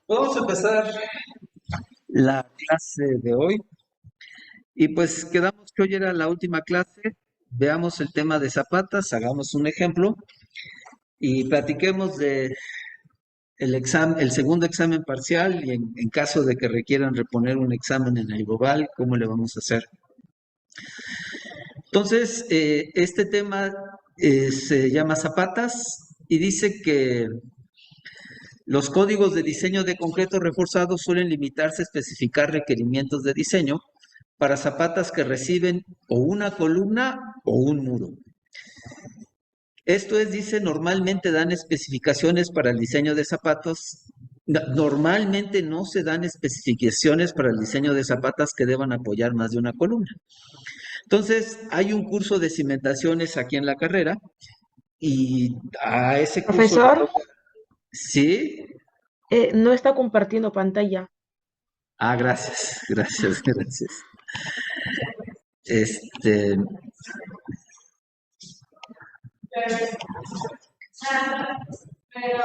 Vamos a empezar la clase de hoy y pues quedamos que hoy era la última clase. Veamos el tema de zapatas, hagamos un ejemplo y platiquemos de el examen, el segundo examen parcial y en caso de que requieran reponer un examen en el global, ¿cómo le vamos a hacer? Entonces, este tema se llama zapatas y dice que los códigos de diseño de concreto reforzado suelen limitarse a especificar requerimientos de diseño para zapatas que reciben o una columna o un muro. Esto es, dice, normalmente dan especificaciones para el diseño de zapatos. Normalmente no se dan especificaciones para el diseño de zapatas que deban apoyar más de una columna. Entonces, hay un curso de cimentaciones aquí en la carrera y a ese curso le Profesor, toca. ¿Sí? no está compartiendo pantalla. Ah, gracias, gracias, gracias. Este,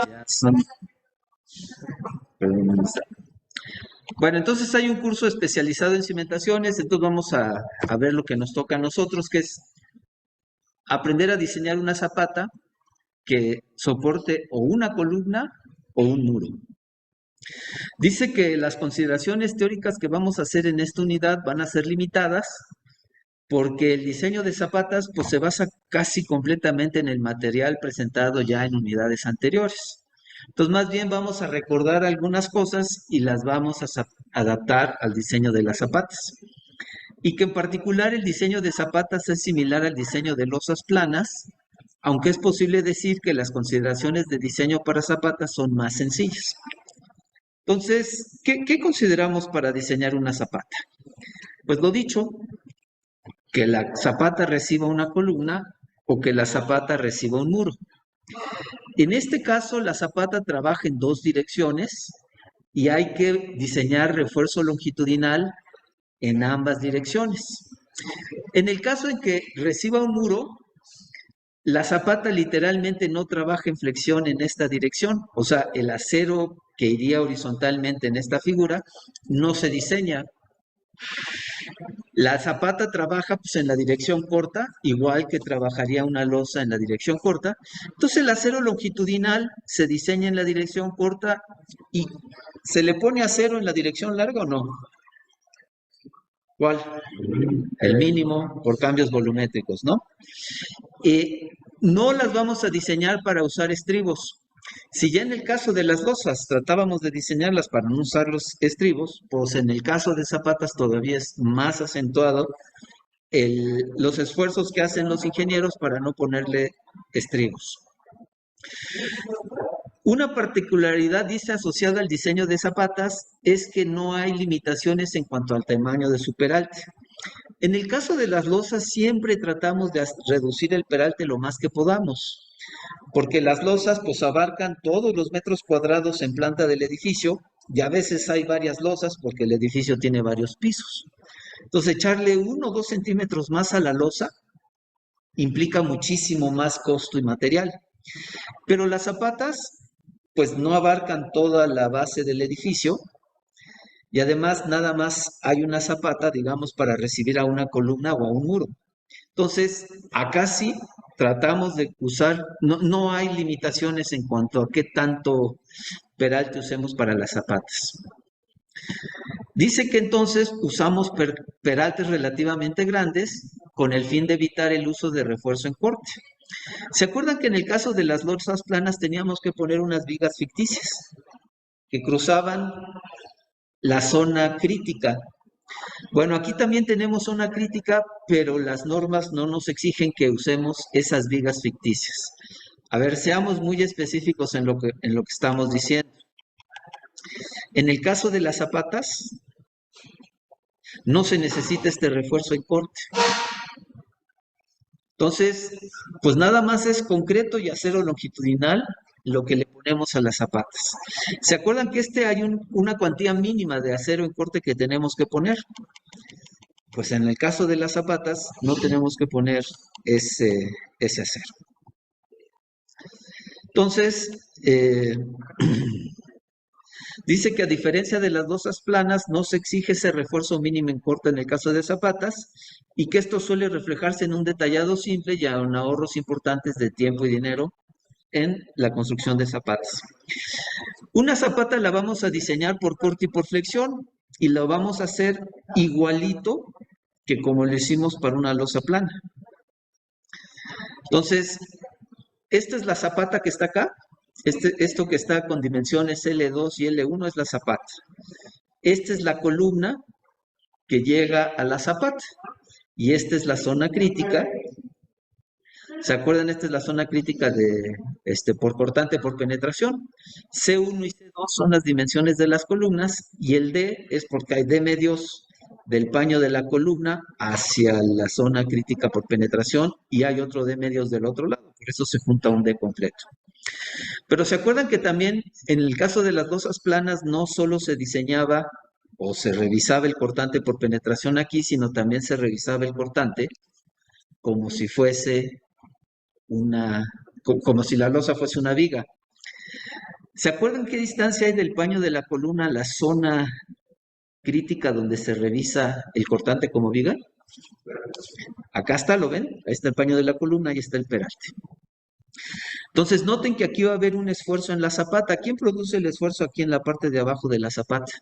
ya son. Bueno, entonces hay un curso especializado en cimentaciones, entonces vamos a ver lo que nos toca a nosotros, que es aprender a diseñar una zapata que soporte o una columna o un muro. Dice que las consideraciones teóricas que vamos a hacer en esta unidad van a ser limitadas porque el diseño de zapatas pues se basa casi completamente en el material presentado ya en unidades anteriores. Entonces, más bien vamos a recordar algunas cosas y las vamos a adaptar al diseño de las zapatas. Y que en particular el diseño de zapatas es similar al diseño de losas planas, aunque es posible decir que las consideraciones de diseño para zapatas son más sencillas. Entonces, ¿qué consideramos para diseñar una zapata? Pues lo dicho, que la zapata reciba una columna o que la zapata reciba un muro. En este caso, la zapata trabaja en dos direcciones y hay que diseñar refuerzo longitudinal en ambas direcciones. En el caso en que reciba un muro, la zapata literalmente no trabaja en flexión en esta dirección, o sea, el acero que iría horizontalmente en esta figura no se diseña. La zapata trabaja pues, en la dirección corta, igual que trabajaría una losa en la dirección corta. Entonces el acero longitudinal se diseña en la dirección corta y se le pone acero en la dirección larga o no. ¿Cuál? El mínimo por cambios volumétricos, ¿no? No las vamos a diseñar para usar estribos. Si ya en el caso de las losas tratábamos de diseñarlas para no usar los estribos, pues en el caso de zapatas todavía es más acentuado los esfuerzos que hacen los ingenieros para no ponerle estribos. Una particularidad, dice, asociada al diseño de zapatas es que no hay limitaciones en cuanto al tamaño de su peralte. En el caso de las losas siempre tratamos de reducir el peralte lo más que podamos, porque las losas pues abarcan todos los metros cuadrados en planta del edificio y a veces hay varias losas porque el edificio tiene varios pisos. Entonces echarle 1 o 2 centímetros más a la losa implica muchísimo más costo y material. Pero las zapatas, pues no abarcan toda la base del edificio y además nada más hay una zapata, digamos, para recibir a una columna o a un muro. Entonces, acá sí tratamos de usar, no hay limitaciones en cuanto a qué tanto peralte usemos para las zapatas. Dice que entonces usamos peraltes relativamente grandes con el fin de evitar el uso de refuerzo en corte. ¿Se acuerdan que en el caso de las losas planas teníamos que poner unas vigas ficticias que cruzaban la zona crítica? Bueno, aquí también tenemos zona crítica, pero las normas no nos exigen que usemos esas vigas ficticias. A ver, seamos muy específicos en lo que estamos diciendo. En el caso de las zapatas, no se necesita este refuerzo en corte. Entonces, pues nada más es concreto y acero longitudinal lo que le ponemos a las zapatas. ¿Se acuerdan que hay una cuantía mínima de acero en corte que tenemos que poner? Pues en el caso de las zapatas no tenemos que poner ese acero. Entonces, Dice que a diferencia de las losas planas, no se exige ese refuerzo mínimo en corto en el caso de zapatas y que esto suele reflejarse en un detallado simple y en ahorros importantes de tiempo y dinero en la construcción de zapatas. Una zapata la vamos a diseñar por corte y por flexión y lo vamos a hacer igualito que como lo hicimos para una losa plana. Entonces, esta es la zapata que está acá. Esto que está con dimensiones L2 y L1 es la zapata. Esta es la columna que llega a la zapata. Y esta es la zona crítica. ¿Se acuerdan? Esta es la zona crítica de por cortante por penetración. C1 y C2 son las dimensiones de las columnas y el D es porque hay D medios del paño de la columna hacia la zona crítica por penetración y hay otro D medios del otro lado. Por eso se junta un D completo. Pero ¿se acuerdan que también en el caso de las losas planas no solo se diseñaba o se revisaba el cortante por penetración aquí, sino también se revisaba el cortante como si fuese como si la losa fuese una viga? ¿Se acuerdan qué distancia hay del paño de la columna a la zona crítica donde se revisa el cortante como viga? Acá está, ¿lo ven? Ahí está el paño de la columna y está el peralte. Entonces, noten que aquí va a haber un esfuerzo en la zapata. ¿Quién produce el esfuerzo aquí en la parte de abajo de la zapata?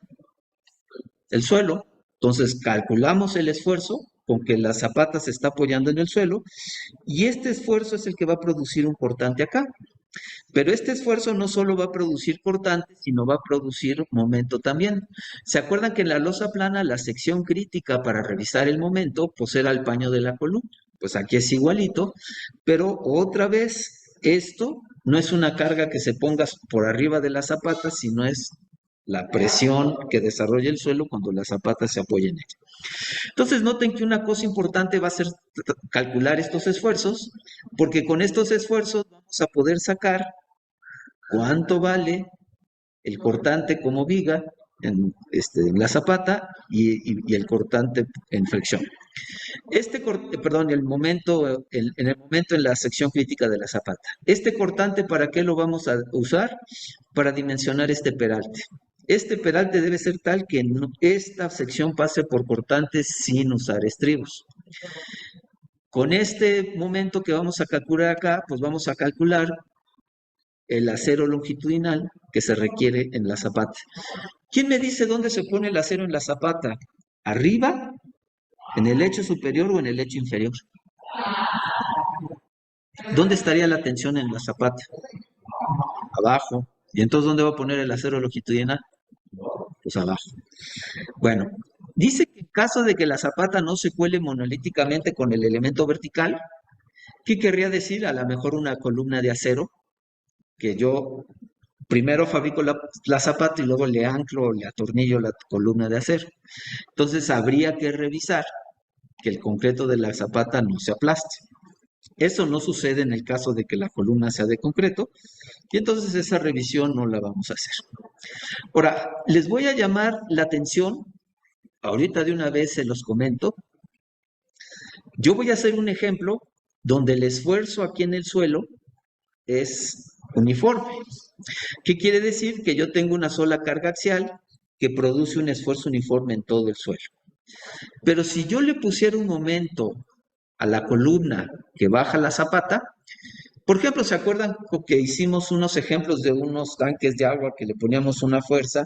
El suelo. Entonces, calculamos el esfuerzo con que la zapata se está apoyando en el suelo y este esfuerzo es el que va a producir un cortante acá. Pero este esfuerzo no solo va a producir cortante, sino va a producir momento también. ¿Se acuerdan que en la losa plana la sección crítica para revisar el momento pues era el paño de la columna? Pues aquí es igualito, pero otra vez esto no es una carga que se ponga por arriba de la zapata, sino es la presión que desarrolla el suelo cuando la zapata se apoya en él. Entonces noten que una cosa importante va a ser calcular estos esfuerzos, porque con estos esfuerzos vamos a poder sacar cuánto vale el cortante como viga en la zapata y el cortante en flexión. Perdón, en el momento en la sección crítica de la zapata. Este cortante, ¿para qué lo vamos a usar? Para dimensionar este peralte. Este peralte debe ser tal que esta sección pase por cortantes sin usar estribos. Con este momento que vamos a calcular acá, pues vamos a calcular el acero longitudinal que se requiere en la zapata. ¿Quién me dice dónde se pone el acero en la zapata? ¿Arriba, en el lecho superior o en el lecho inferior? ¿Dónde estaría la tensión en la zapata? Abajo. ¿Y entonces dónde va a poner el acero longitudinal? Pues abajo. Bueno, dice que en caso de que la zapata no se cuele monolíticamente con el elemento vertical, ¿qué querría decir? A lo mejor una columna de acero que yo primero fabrico la zapata y luego le anclo o le atornillo la columna de acero. Entonces habría que revisar que el concreto de la zapata no se aplaste. Eso no sucede en el caso de que la columna sea de concreto y entonces esa revisión no la vamos a hacer. Ahora, les voy a llamar la atención, ahorita de una vez se los comento. Yo voy a hacer un ejemplo donde el esfuerzo aquí en el suelo es uniforme. ¿Qué quiere decir? Que yo tengo una sola carga axial que produce un esfuerzo uniforme en todo el suelo. Pero si yo le pusiera un momento a la columna que baja la zapata, por ejemplo, ¿se acuerdan que hicimos unos ejemplos de unos tanques de agua que le poníamos una fuerza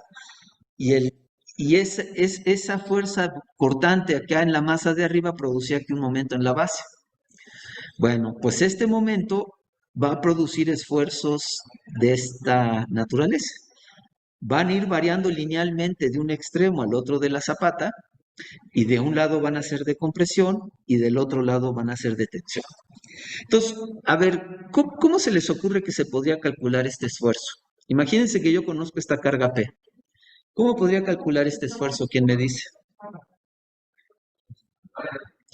y esa fuerza cortante acá en la masa de arriba producía aquí un momento en la base? Bueno, pues este momento va a producir esfuerzos de esta naturaleza. Van a ir variando linealmente de un extremo al otro de la zapata y de un lado van a ser de compresión y del otro lado van a ser de tensión. Entonces, a ver, ¿cómo se les ocurre que se podría calcular este esfuerzo? Imagínense que yo conozco esta carga P. ¿Cómo podría calcular este esfuerzo? ¿Quién me dice?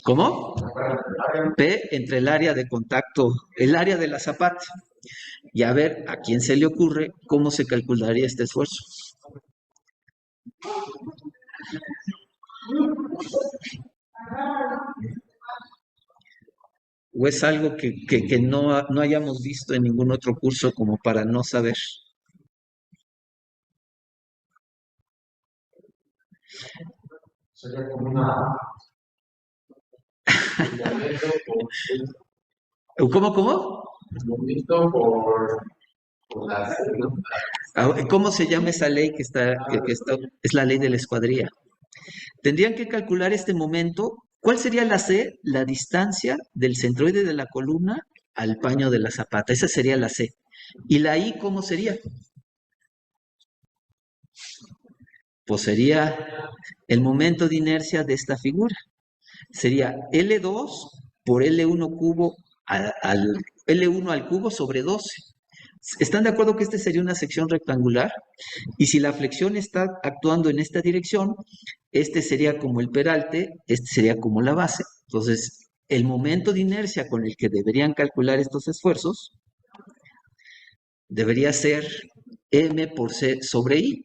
¿Cómo? P entre el área de contacto, el área de la zapata. Y a ver, ¿a quién se le ocurre cómo se calcularía este esfuerzo? ¿O es algo que no hayamos visto en ningún otro curso como para no saber? Sería como una ¿Cómo? bonito por la ¿no? ¿Cómo se llama esa ley que está? Es la ley de la escuadría. Tendrían que calcular este momento. ¿Cuál sería la C? La distancia del centroide de la columna al paño de la zapata. Esa sería la C. ¿Y la I cómo sería? Pues sería el momento de inercia de esta figura. Sería L2 por L1 cubo al L1 al cubo sobre 12. ¿Están de acuerdo que este sería una sección rectangular? Y si la flexión está actuando en esta dirección, este sería como el peralte, este sería como la base. Entonces, el momento de inercia con el que deberían calcular estos esfuerzos debería ser M por C sobre I.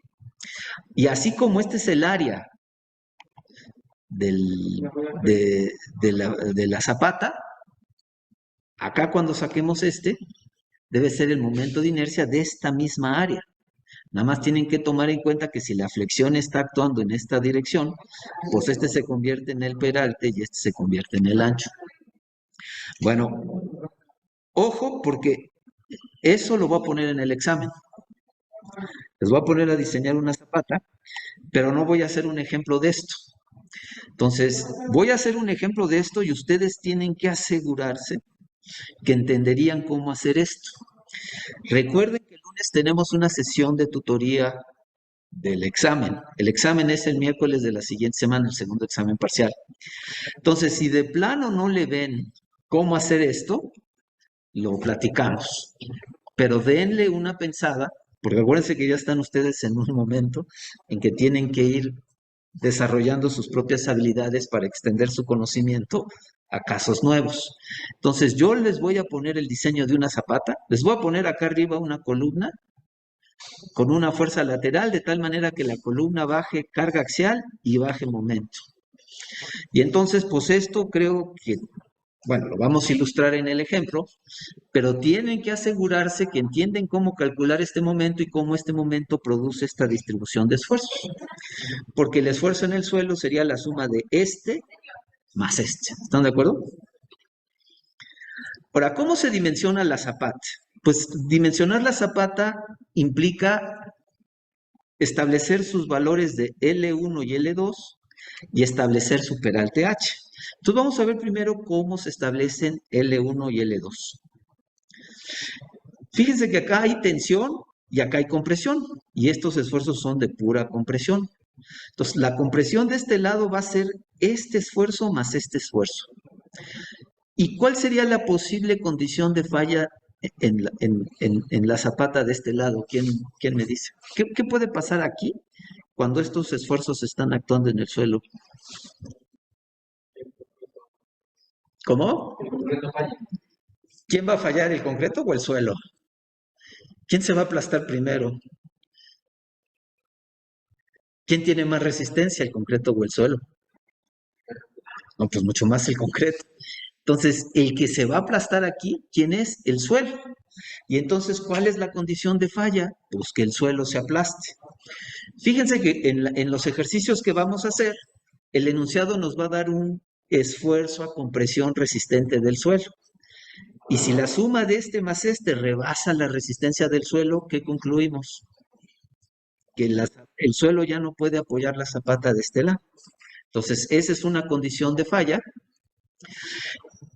Y así como este es el área de la zapata, acá cuando saquemos este, debe ser el momento de inercia de esta misma área. Nada más tienen que tomar en cuenta que si la flexión está actuando en esta dirección, pues este se convierte en el peralte y este se convierte en el ancho. Bueno, ojo porque eso lo voy a poner en el examen. Les voy a poner a diseñar una zapata, pero no voy a hacer un ejemplo de esto. Entonces, voy a hacer un ejemplo de esto y ustedes tienen que asegurarse que entenderían cómo hacer esto. Recuerden que el lunes tenemos una sesión de tutoría del examen. El examen es el miércoles de la siguiente semana, el segundo examen parcial. Entonces, si de plano no le ven cómo hacer esto, lo platicamos. Pero denle una pensada, porque acuérdense que ya están ustedes en un momento en que tienen que ir desarrollando sus propias habilidades para extender su conocimiento a casos nuevos. Entonces, yo les voy a poner el diseño de una zapata, les voy a poner acá arriba una columna con una fuerza lateral, de tal manera que la columna baje carga axial y baje momento. Y entonces, pues esto creo que, bueno, lo vamos a ilustrar en el ejemplo, pero tienen que asegurarse que entienden cómo calcular este momento y cómo este momento produce esta distribución de esfuerzos. Porque el esfuerzo en el suelo sería la suma de este más este. ¿Están de acuerdo? Ahora, ¿cómo se dimensiona la zapata? Pues dimensionar la zapata implica establecer sus valores de L1 y L2 y establecer su peralte H. Entonces vamos a ver primero cómo se establecen L1 y L2. Fíjense que acá hay tensión y acá hay compresión, y estos esfuerzos son de pura compresión. Entonces, la compresión de este lado va a ser este esfuerzo más este esfuerzo. ¿Y cuál sería la posible condición de falla en la zapata de este lado? ¿Quién me dice? ¿Qué puede pasar aquí cuando estos esfuerzos están actuando en el suelo? ¿Cómo? ¿Quién va a fallar, el concreto o el suelo? ¿Quién se va a aplastar primero? ¿Quién tiene más resistencia, el concreto o el suelo? No, pues mucho más el concreto. Entonces, el que se va a aplastar aquí, ¿quién es? El suelo. Y entonces, ¿cuál es la condición de falla? Pues que el suelo se aplaste. Fíjense que en los ejercicios que vamos a hacer, el enunciado nos va a dar un esfuerzo a compresión resistente del suelo. Y si la suma de este más este rebasa la resistencia del suelo, ¿qué concluimos? Que el suelo ya no puede apoyar la zapata de este lado. Entonces, esa es una condición de falla.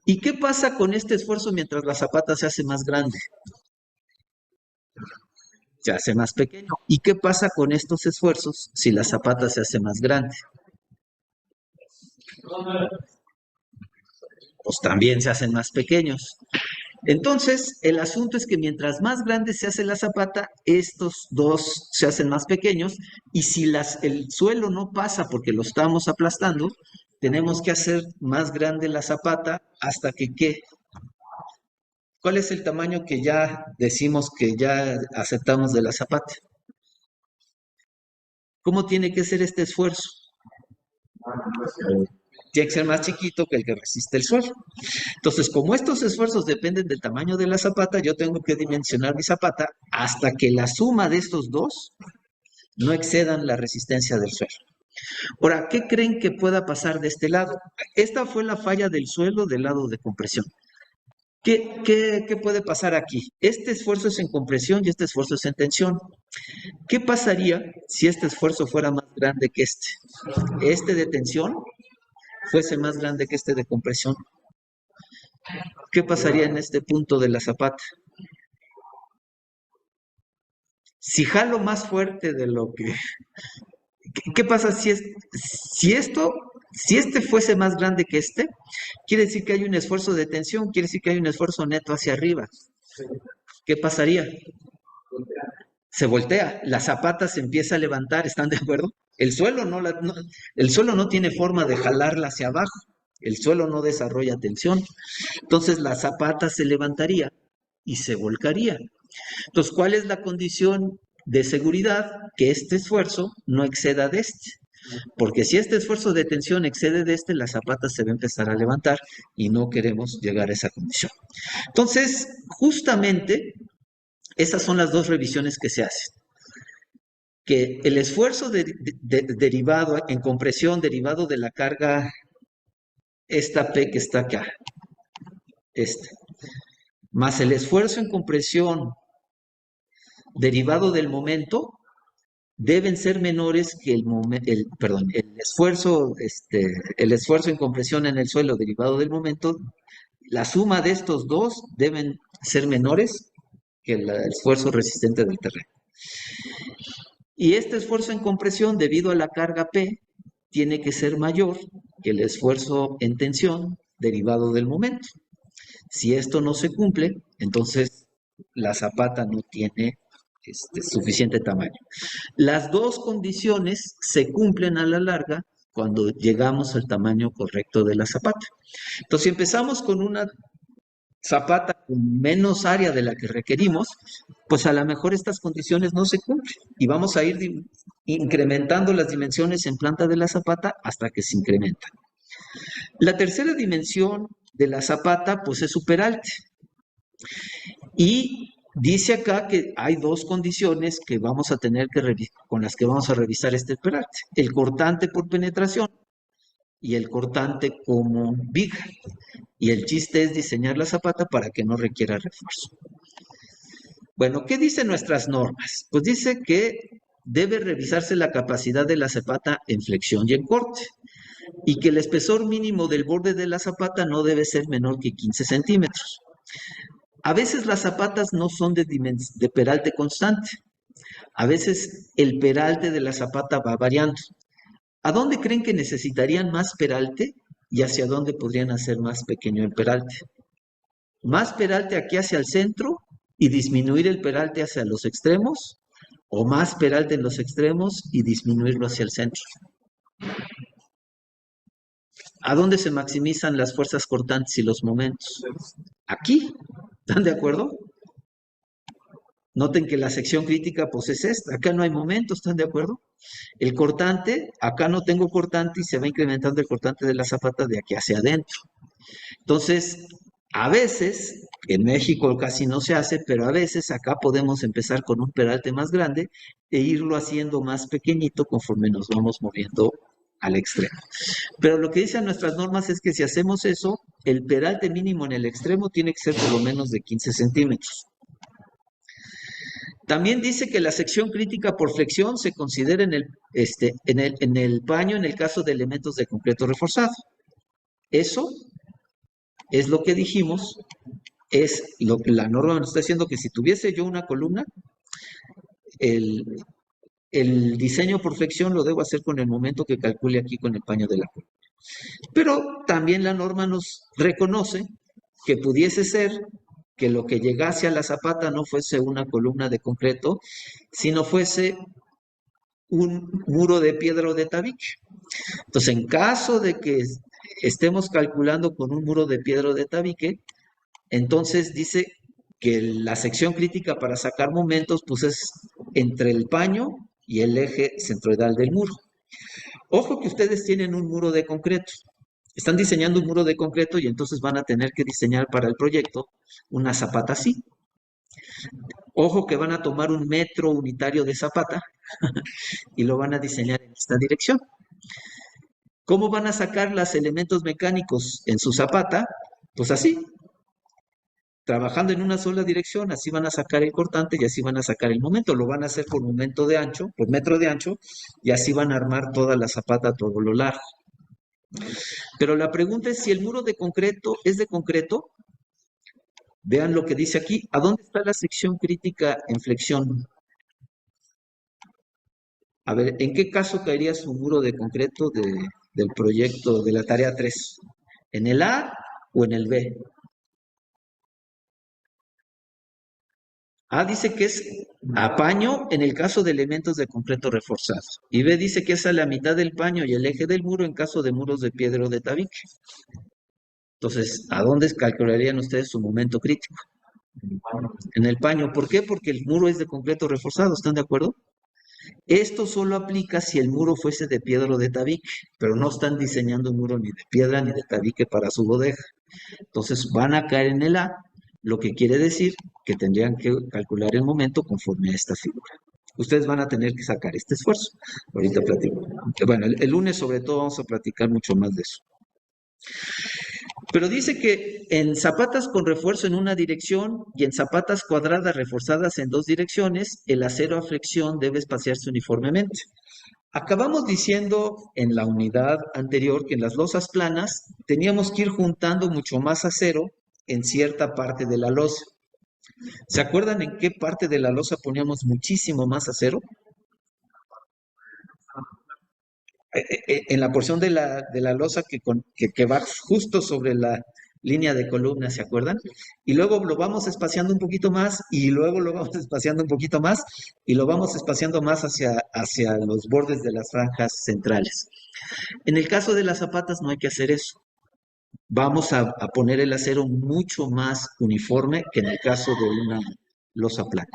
¿Y qué pasa con este esfuerzo mientras la zapata se hace más grande? Se hace más pequeño. ¿Y qué pasa con estos esfuerzos si la zapata se hace más grande? Pues también se hacen más pequeños. Entonces, el asunto es que mientras más grande se hace la zapata, estos dos se hacen más pequeños, y si el suelo no pasa porque lo estamos aplastando, tenemos que hacer más grande la zapata hasta que ¿qué? ¿Cuál es el tamaño que ya decimos que ya aceptamos de la zapata? ¿Cómo tiene que ser este esfuerzo? Tiene que ser más chiquito que el que resiste el suelo. Entonces, como estos esfuerzos dependen del tamaño de la zapata, yo tengo que dimensionar mi zapata hasta que la suma de estos dos no excedan la resistencia del suelo. Ahora, ¿qué creen que pueda pasar de este lado? Esta fue la falla del suelo del lado de compresión. ¿Qué puede pasar aquí? Este esfuerzo es en compresión y este esfuerzo es en tensión. ¿Qué pasaría si este esfuerzo fuera más grande que este? Este de tensión fuese más grande que este de compresión. ¿Qué pasaría en este punto de la zapata? Si jalo más fuerte de lo que... ¿Qué pasa si este fuese más grande que este? Quiere decir que hay un esfuerzo de tensión, quiere decir que hay un esfuerzo neto hacia arriba. ¿Qué pasaría? Se voltea, la zapata se empieza a levantar, ¿están de acuerdo? El suelo el suelo no tiene forma de jalarla hacia abajo, el suelo no desarrolla tensión. Entonces la zapata se levantaría y se volcaría. Entonces, ¿cuál es la condición de seguridad? Que este esfuerzo no exceda de este. Porque si este esfuerzo de tensión excede de este, la zapata se va a empezar a levantar y no queremos llegar a esa condición. Entonces, justamente, esas son las dos revisiones que se hacen. Que el esfuerzo derivado en compresión, derivado de la carga, esta P que está acá, más el esfuerzo en compresión derivado del momento, deben ser menores que el esfuerzo en compresión en el suelo derivado del momento. La suma de estos dos deben ser menores que el esfuerzo resistente del terreno. Y este esfuerzo en compresión, debido a la carga P, tiene que ser mayor que el esfuerzo en tensión derivado del momento. Si esto no se cumple, entonces la zapata no tiene suficiente tamaño. Las dos condiciones se cumplen a la larga cuando llegamos al tamaño correcto de la zapata. Entonces, si empezamos con una zapata con menos área de la que requerimos, pues a lo mejor estas condiciones no se cumplen y vamos a ir incrementando las dimensiones en planta de la zapata hasta que se incrementan. La tercera dimensión de la zapata, pues es su peralte. Y dice acá que hay dos condiciones que vamos a tener que con las que vamos a revisar este peralte. El cortante por penetración y el cortante como viga. Y el chiste es diseñar la zapata para que no requiera refuerzo. Bueno, ¿qué dicen nuestras normas? Pues dice que debe revisarse la capacidad de la zapata en flexión y en corte, y que el espesor mínimo del borde de la zapata no debe ser menor que 15 centímetros. A veces las zapatas no son de peralte constante. A veces el peralte de la zapata va variando. ¿A dónde creen que necesitarían más peralte y hacia dónde podrían hacer más pequeño el peralte? ¿Más peralte aquí hacia el centro y disminuir el peralte hacia los extremos? ¿O más peralte en los extremos y disminuirlo hacia el centro? ¿A dónde se maximizan las fuerzas cortantes y los momentos? Aquí. ¿Están de acuerdo? Noten que la sección crítica pues es esta. Acá no hay momentos, ¿están de acuerdo? El cortante, acá no tengo cortante y se va incrementando el cortante de la zapata de aquí hacia adentro. Entonces, a veces, en México casi no se hace, pero a veces acá podemos empezar con un peralte más grande e irlo haciendo más pequeñito conforme nos vamos moviendo al extremo. Pero lo que dicen nuestras normas es que si hacemos eso, el peralte mínimo en el extremo tiene que ser por lo menos de 15 centímetros. También dice que la sección crítica por flexión se considera en el paño en el caso de elementos de concreto reforzado. Eso es lo que dijimos, es lo que la norma nos está diciendo, que si tuviese yo una columna, el diseño por flexión lo debo hacer con el momento que calcule aquí con el paño de la columna. Pero también la norma nos reconoce que pudiese ser que lo que llegase a la zapata no fuese una columna de concreto, sino fuese un muro de piedra o de tabique. Entonces, en caso de que estemos calculando con un muro de piedra o de tabique, entonces dice que la sección crítica para sacar momentos pues es entre el paño y el eje centroidal del muro. Ojo que ustedes tienen un muro de concreto. Están diseñando un muro de concreto y entonces van a tener que diseñar para el proyecto una zapata así. Ojo que van a tomar un metro unitario de zapata y lo van a diseñar en esta dirección. ¿Cómo van a sacar los elementos mecánicos en su zapata? Pues así, trabajando en una sola dirección, así van a sacar el cortante y así van a sacar el momento. Lo van a hacer por momento de ancho, por metro de ancho, y así van a armar toda la zapata a todo lo largo. Pero la pregunta es si el muro de concreto es de concreto. Vean lo que dice aquí. ¿A dónde está la sección crítica en flexión? A ver, ¿en qué caso caería su muro de concreto del proyecto de la tarea 3? ¿En el A o en el B? A dice que es a paño en el caso de elementos de concreto reforzado. Y B dice que es a la mitad del paño y el eje del muro en caso de muros de piedra o de tabique. Entonces, ¿a dónde calcularían ustedes su momento crítico? En el paño. ¿Por qué? Porque el muro es de concreto reforzado. ¿Están de acuerdo? Esto solo aplica si el muro fuese de piedra o de tabique, pero no están diseñando un muro ni de piedra ni de tabique para su bodega. Entonces van a caer en el A, lo que quiere decir que tendrían que calcular el momento conforme a esta figura. Ustedes van a tener que sacar este esfuerzo. Ahorita platico. Bueno, el lunes sobre todo vamos a platicar mucho más de eso. Pero dice que en zapatas con refuerzo en una dirección y en zapatas cuadradas reforzadas en dos direcciones, el acero a flexión debe espaciarse uniformemente. Acabamos diciendo en la unidad anterior que en las losas planas teníamos que ir juntando mucho más acero en cierta parte de la losa. ¿Se acuerdan en qué parte de la losa poníamos muchísimo más acero? En la porción de la losa que va justo sobre la línea de columna, ¿se acuerdan? Y luego lo vamos espaciando un poquito más y luego lo vamos espaciando un poquito más y lo vamos espaciando más hacia los bordes de las franjas centrales. En el caso de las zapatas no hay que hacer eso. Vamos a poner el acero mucho más uniforme que en el caso de una losa plana.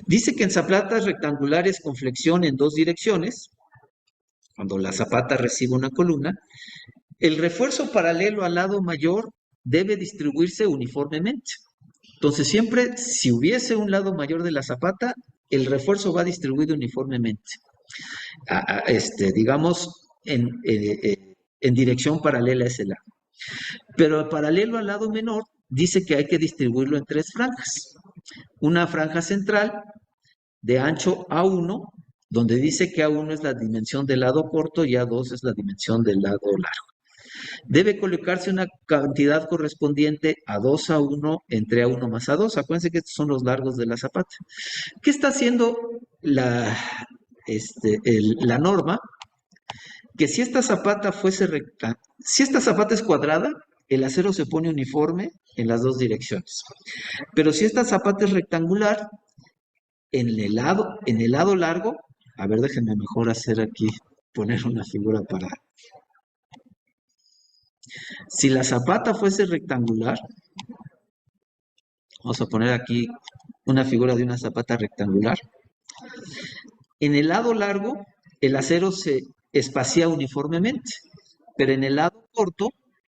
Dice que en zapatas rectangulares con flexión en dos direcciones, cuando la zapata recibe una columna, el refuerzo paralelo al lado mayor debe distribuirse uniformemente. Entonces, siempre, si hubiese un lado mayor de la zapata, el refuerzo va distribuido uniformemente. Digamos, en dirección paralela a ese lado. Pero paralelo al lado menor, dice que hay que distribuirlo en tres franjas. Una franja central de ancho A1, donde dice que A1 es la dimensión del lado corto y A2 es la dimensión del lado largo. Debe colocarse una cantidad correspondiente a 2 a 1 entre A1 más A2. Acuérdense que estos son los largos de la zapata. ¿Qué está haciendo la norma? Que si esta zapata fuese recta, si esta zapata es cuadrada, el acero se pone uniforme en las dos direcciones. Pero si esta zapata es rectangular, en el lado largo, a ver, déjenme mejor hacer aquí, poner una figura para... Si la zapata fuese rectangular, vamos a poner aquí una figura de una zapata rectangular. En el lado largo, el acero se espacía uniformemente, pero en el lado corto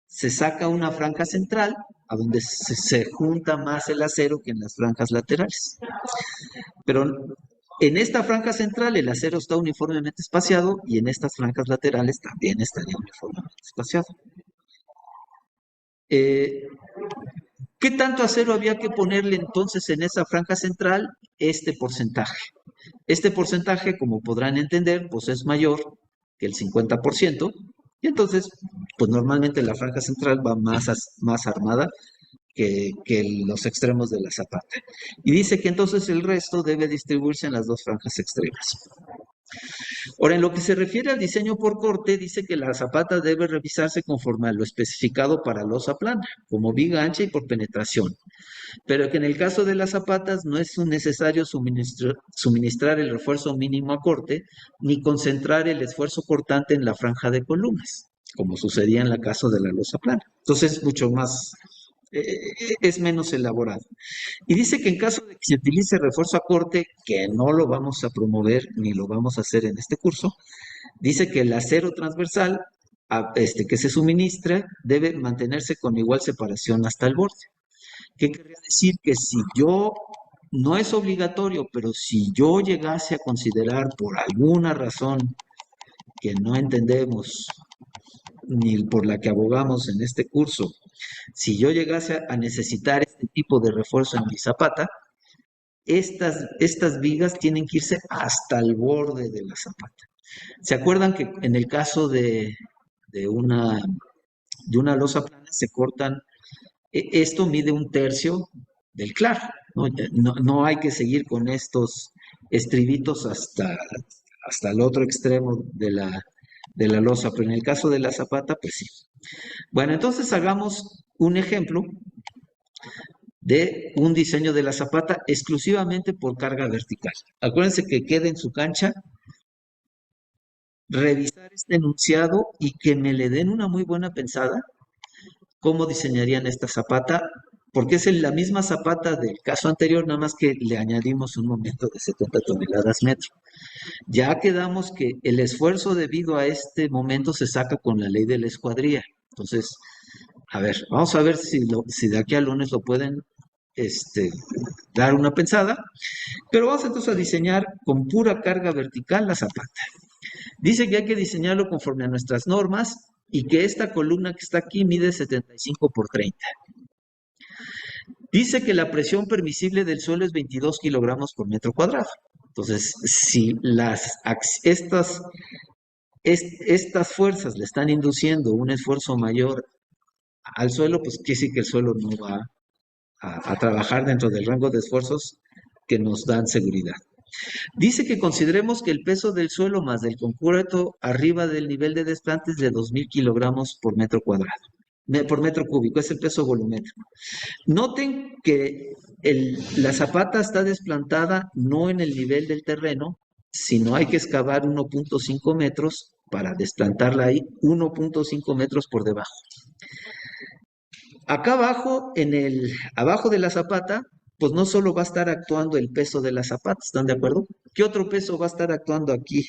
se saca una franja central a donde se junta más el acero que en las franjas laterales. Pero en esta franja central el acero está uniformemente espaciado y en estas franjas laterales también estaría uniformemente espaciado. ¿Qué tanto acero había que ponerle entonces en esa franja central? Este porcentaje. Este porcentaje, como podrán entender, pues es mayor que el 50%, y entonces, pues normalmente la franja central va más armada que los extremos de la zapata. Y dice que entonces el resto debe distribuirse en las dos franjas extremas. Ahora, en lo que se refiere al diseño por corte, dice que la zapata debe revisarse conforme a lo especificado para losa plana, como viga ancha y por penetración. Pero que en el caso de las zapatas no es necesario suministrar el refuerzo mínimo a corte, ni concentrar el esfuerzo cortante en la franja de columnas, como sucedía en el caso de la losa plana. Entonces, es mucho más... es menos elaborado. Y dice que en caso de que se utilice refuerzo a corte, que no lo vamos a promover ni lo vamos a hacer en este curso, dice que el acero transversal que se suministra debe mantenerse con igual separación hasta el borde. ¿Qué querría decir? Que si yo, no es obligatorio, pero si yo llegase a considerar por alguna razón que no entendemos ni por la que abogamos en este curso, si yo llegase a necesitar este tipo de refuerzo en mi zapata, estas vigas tienen que irse hasta el borde de la zapata. ¿Se acuerdan que en el caso de una, de una losa plana se cortan? Esto mide un tercio del claro, ¿no? No hay que seguir con estos estribitos hasta el otro extremo de la losa, pero en el caso de la zapata, pues sí. Bueno, entonces hagamos un ejemplo de un diseño de la zapata exclusivamente por carga vertical. Acuérdense que quede en su cancha revisar este enunciado y que me le den una muy buena pensada cómo diseñarían esta zapata, porque es la misma zapata del caso anterior, nada más que le añadimos un momento de 70 toneladas metro. Ya quedamos que el esfuerzo debido a este momento se saca con la ley de la escuadría. Entonces, a ver, vamos a ver si de aquí al lunes lo pueden dar una pensada, pero vamos entonces a diseñar con pura carga vertical la zapata. Dice que hay que diseñarlo conforme a nuestras normas y que esta columna que está aquí mide 75 por 30. Dice que la presión permisible del suelo es 22 kilogramos por metro cuadrado. Entonces, si estas fuerzas le están induciendo un esfuerzo mayor al suelo, pues quiere decir que el suelo no va a trabajar dentro del rango de esfuerzos que nos dan seguridad. Dice que consideremos que el peso del suelo más del concreto arriba del nivel de desplante es de 2.000 kilogramos por metro cuadrado, por metro cúbico, es el peso volumétrico. Noten que la zapata está desplantada no en el nivel del terreno, sino hay que excavar 1.5 metros para desplantarla ahí, 1.5 metros por debajo. Acá abajo, abajo de la zapata, pues no solo va a estar actuando el peso de la zapata, ¿están de acuerdo? ¿Qué otro peso va a estar actuando aquí?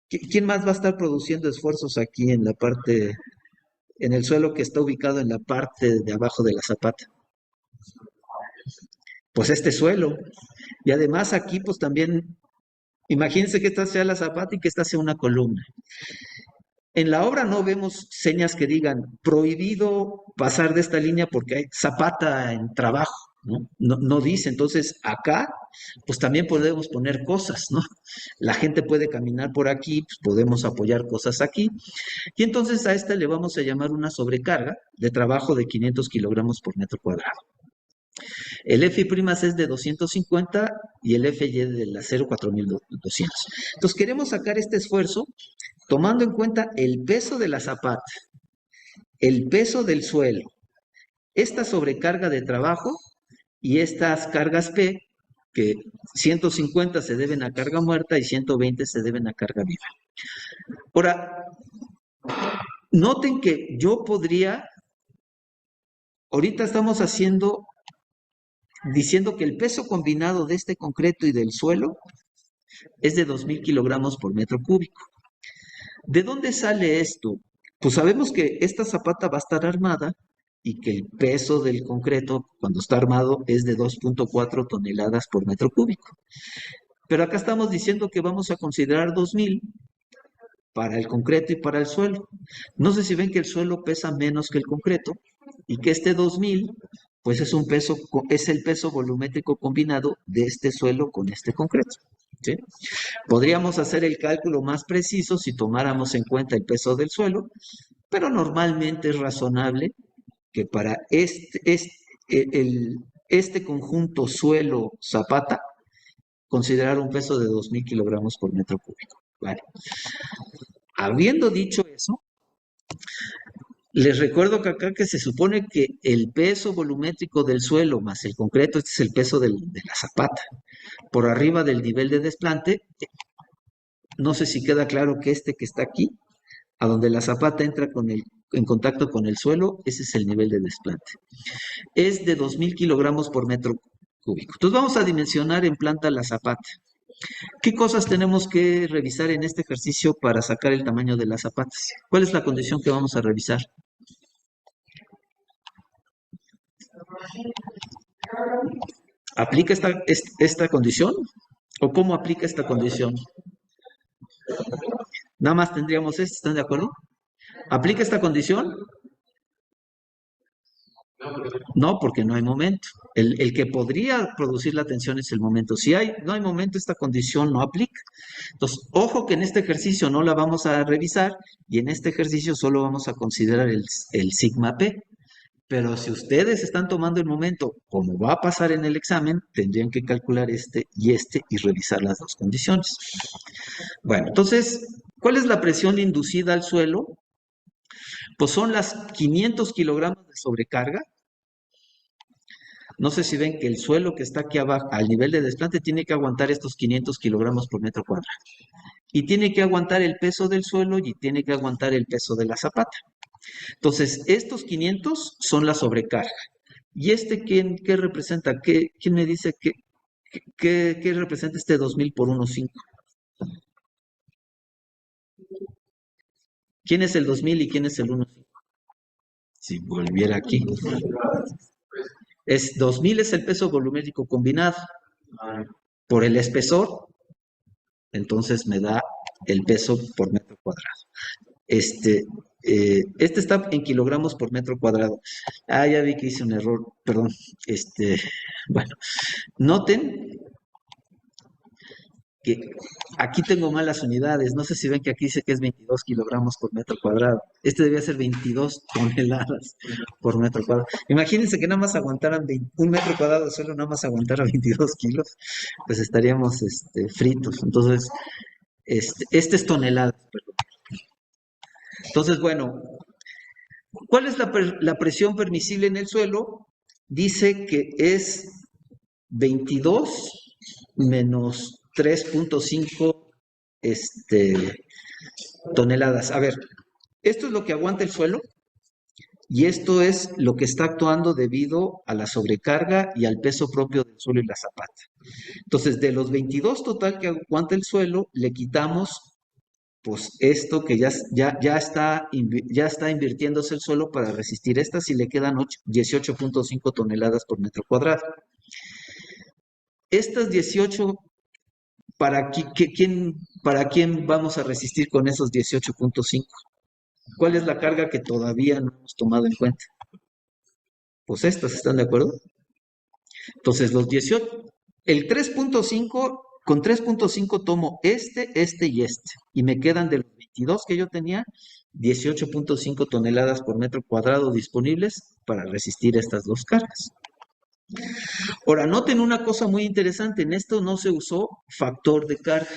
¿Quién más va a estar produciendo esfuerzos aquí en la parte, en el suelo que está ubicado en la parte de abajo de la zapata? Pues este suelo. Y además aquí, pues también, imagínense que esta sea la zapata y que esta sea una columna. En la obra no vemos señas que digan prohibido pasar de esta línea porque hay zapata en trabajo, ¿no? No dice. Entonces acá, pues también podemos poner cosas, ¿no? La gente puede caminar por aquí, pues podemos apoyar cosas aquí. Y entonces a esta le vamos a llamar una sobrecarga de trabajo de 500 kilogramos por metro cuadrado. El Fi' es de 250 y el Fy del acero 4200. Entonces queremos sacar este esfuerzo tomando en cuenta el peso de la zapata, el peso del suelo, esta sobrecarga de trabajo y estas cargas P, que 150 se deben a carga muerta y 120 se deben a carga viva. Ahora, noten que yo podría, ahorita estamos diciendo que el peso combinado de este concreto y del suelo es de 2.000 kilogramos por metro cúbico. ¿De dónde sale esto? Pues sabemos que esta zapata va a estar armada y que el peso del concreto cuando está armado es de 2.4 toneladas por metro cúbico. Pero acá estamos diciendo que vamos a considerar 2.000 para el concreto y para el suelo. No sé si ven que el suelo pesa menos que el concreto y que este 2.000 pues es el peso volumétrico combinado de este suelo con este concreto. ¿Sí? Podríamos hacer el cálculo más preciso si tomáramos en cuenta el peso del suelo, pero normalmente es razonable que para este conjunto suelo-zapata considerar un peso de 2.000 kilogramos por metro cúbico. ¿Vale? Habiendo dicho eso, les recuerdo que acá que se supone que el peso volumétrico del suelo más el concreto, este es el peso de la zapata, por arriba del nivel de desplante, no sé si queda claro que que está aquí, a donde la zapata entra en contacto con el suelo, ese es el nivel de desplante. Es de 2.000 kilogramos por metro cúbico. Entonces vamos a dimensionar en planta la zapata. ¿Qué cosas tenemos que revisar en este ejercicio para sacar el tamaño de las zapatas? ¿Cuál es la condición que vamos a revisar? ¿Aplica esta condición? ¿O cómo aplica esta condición? Nada más tendríamos este, ¿están de acuerdo? ¿Aplica esta condición? No, porque No, porque no hay momento. El que podría producir la tensión es el momento. Si no hay momento, esta condición no aplica. Entonces, ojo que en este ejercicio no la vamos a revisar y en este ejercicio solo vamos a considerar el sigma P. Pero si ustedes están tomando el momento, como va a pasar en el examen, tendrían que calcular este y revisar las dos condiciones. Bueno, entonces, ¿cuál es la presión inducida al suelo? Pues son las 500 kilogramos de sobrecarga. No sé si ven que el suelo que está aquí abajo, al nivel de desplante, tiene que aguantar estos 500 kilogramos por metro cuadrado. Y tiene que aguantar el peso del suelo y tiene que aguantar el peso de la zapata. Entonces, estos 500 son la sobrecarga. ¿Y este qué representa? ¿Quién me dice qué representa este 2000 por 1,5? ¿Quién es el 2000 y quién es el 1,5? Si volviera aquí. 2000 es el peso volumétrico combinado por el espesor, entonces me da el peso por metro cuadrado. Este está en kilogramos por metro cuadrado. Ah, ya vi que hice un error, perdón. Bueno, noten que aquí tengo malas unidades. No sé si ven que aquí dice que es 22 kilogramos por metro cuadrado. Este debía ser 22 toneladas por metro cuadrado. Imagínense que nada más aguantaran un metro cuadrado de suelo, nada más aguantara 22 kilos, pues estaríamos fritos. Entonces, este es toneladas, perdón. Entonces, bueno, ¿cuál es la presión permisible en el suelo? Dice que es 22 menos 3.5 toneladas. A ver, esto es lo que aguanta el suelo y esto es lo que está actuando debido a la sobrecarga y al peso propio del suelo y la zapata. Entonces, de los 22 total que aguanta el suelo, le quitamos pues esto que ya está invirtiéndose el suelo para resistir estas y le quedan 18.5 toneladas por metro cuadrado. Estas 18, ¿para quién vamos a resistir con esos 18.5? ¿Cuál es la carga que todavía no hemos tomado en cuenta? Pues estas, ¿están de acuerdo? Entonces, los 18, el 3.5, con 3.5 tomo este y este. Y me quedan de los 22 que yo tenía, 18.5 toneladas por metro cuadrado disponibles para resistir estas dos cargas. Ahora, noten una cosa muy interesante. En esto no se usó factor de carga.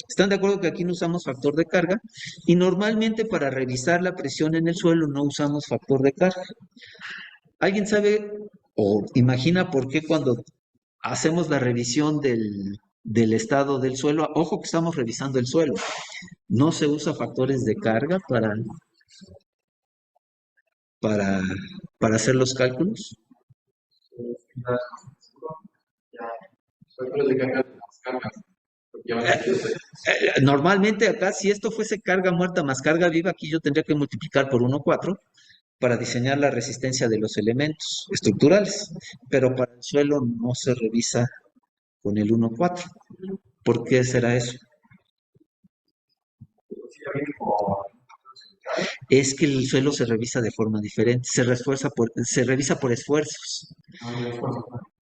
¿Están de acuerdo que aquí no usamos factor de carga? Y normalmente para revisar la presión en el suelo no usamos factor de carga. ¿Alguien sabe o imagina por qué cuando hacemos la revisión del estado del suelo? Ojo que estamos revisando el suelo. No se usa factores de carga para, para hacer los cálculos. factores de carga de las cargas. Porque ya van a ser- Normalmente acá, si esto fuese carga muerta más carga viva, aquí yo tendría que multiplicar por 1,4 para diseñar la resistencia de los elementos estructurales, pero para el suelo no se revisa con el 1,4. ¿Por qué será eso? sí, ya viene por- Es que el suelo se revisa de forma diferente, se revisa por esfuerzos.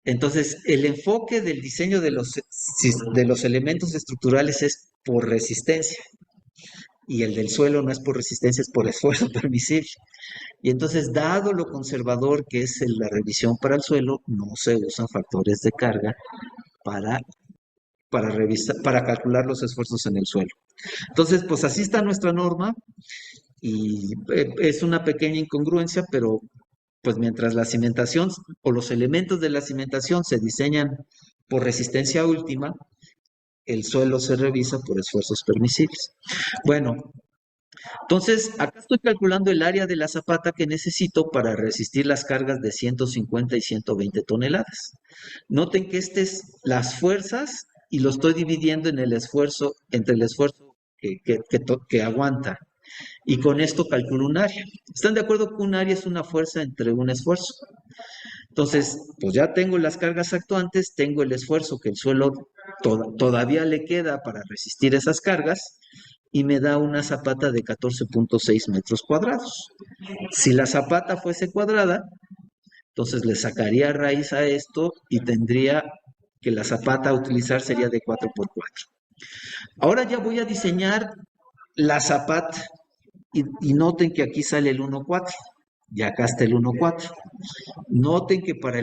Entonces, el enfoque del diseño de los elementos estructurales es por resistencia y el del suelo no es por resistencia, es por esfuerzo permisible. Y entonces, dado lo conservador que es la revisión para el suelo, no se usan factores de carga para calcular los esfuerzos en el suelo. Entonces, pues así está nuestra norma y es una pequeña incongruencia, pero pues mientras la cimentación o los elementos de la cimentación se diseñan por resistencia última, el suelo se revisa por esfuerzos permisibles. Bueno, entonces acá estoy calculando el área de la zapata que necesito para resistir las cargas de 150 y 120 toneladas. Noten que las fuerzas y lo estoy dividiendo entre el esfuerzo que aguanta. Y con esto calculo un área. ¿Están de acuerdo que un área es una fuerza entre un esfuerzo? Entonces, pues ya tengo las cargas actuantes, tengo el esfuerzo que el suelo todavía le queda para resistir esas cargas, y me da una zapata de 14.6 metros cuadrados. Si la zapata fuese cuadrada, entonces le sacaría raíz a esto y tendría que la zapata a utilizar sería de 4 por 4. Ahora ya voy a diseñar la zapata y noten que aquí sale el 1,4. Y acá está el 1,4. Noten que para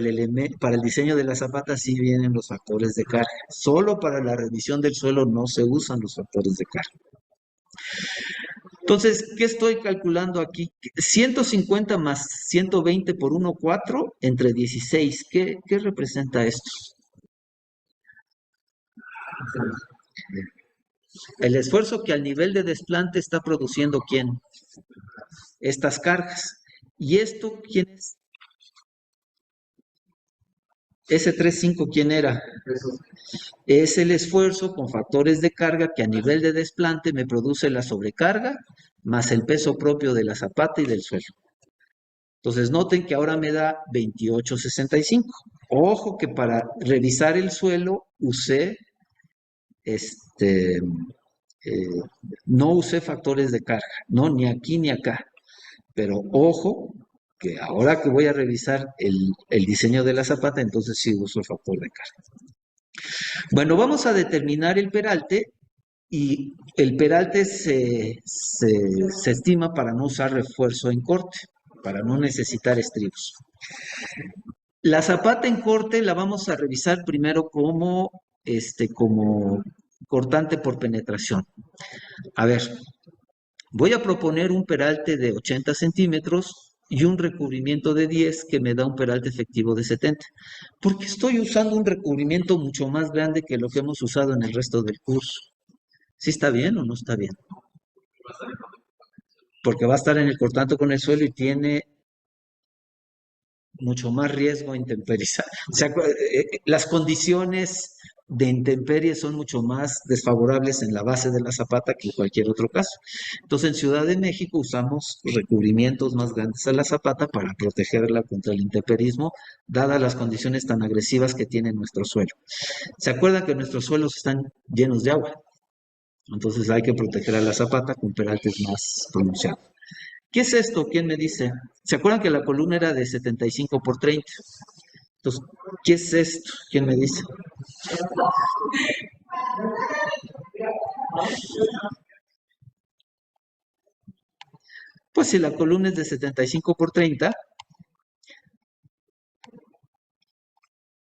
para el diseño de la zapata sí vienen los factores de carga. Solo para la revisión del suelo no se usan los factores de carga. Entonces, ¿qué estoy calculando aquí? 150 más 120 por 1,4 entre 16. ¿Qué representa esto? El esfuerzo que al nivel de desplante está produciendo ¿quién? Estas cargas. ¿Y esto quién es? Ese 3,5, ¿quién era? Es el esfuerzo con factores de carga que a nivel de desplante me produce la sobrecarga más el peso propio de la zapata y del suelo. Entonces noten que ahora me da 28,65. Ojo que para revisar el suelo usé no usé factores de carga, no, ni aquí ni acá. Pero ojo que ahora que voy a revisar el diseño de la zapata, entonces sí uso el factor de carga. Bueno, vamos a determinar el peralte y el peralte se estima para no usar refuerzo en corte, para no necesitar estribos. La zapata en corte la vamos a revisar primero como cortante por penetración. A ver, voy a proponer un peralte de 80 centímetros y un recubrimiento de 10 que me da un peralte efectivo de 70. Porque estoy usando un recubrimiento mucho más grande que lo que hemos usado en el resto del curso. ¿Sí está bien o no está bien? Porque va a estar en el cortante con el suelo y tiene mucho más riesgo a intemperizar. O sea, las condiciones de intemperie son mucho más desfavorables en la base de la zapata que en cualquier otro caso. Entonces, en Ciudad de México usamos recubrimientos más grandes a la zapata para protegerla contra el intemperismo, dadas las condiciones tan agresivas que tiene nuestro suelo. ¿Se acuerdan que nuestros suelos están llenos de agua? Entonces hay que proteger a la zapata con peraltes más pronunciados. ¿Qué es esto? ¿Quién me dice? ¿Se acuerdan que la columna era de 75 por 30? Entonces, ¿qué es esto? ¿Quién me dice? Pues si la columna es de 75 por 30,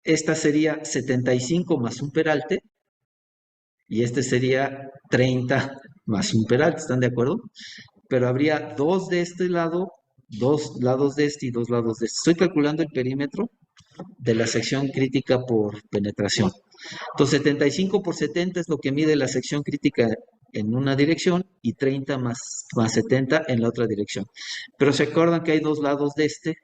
esta sería 75 más un peralte y este sería 30 más un peralte, ¿están de acuerdo? Pero habría dos de este lado, dos lados de este y dos lados de este. Estoy calculando el perímetro de la sección crítica por penetración. Entonces, 75 por 70 es lo que mide la sección crítica en una dirección y 30 más 70 en la otra dirección. Pero se acuerdan que hay dos lados de este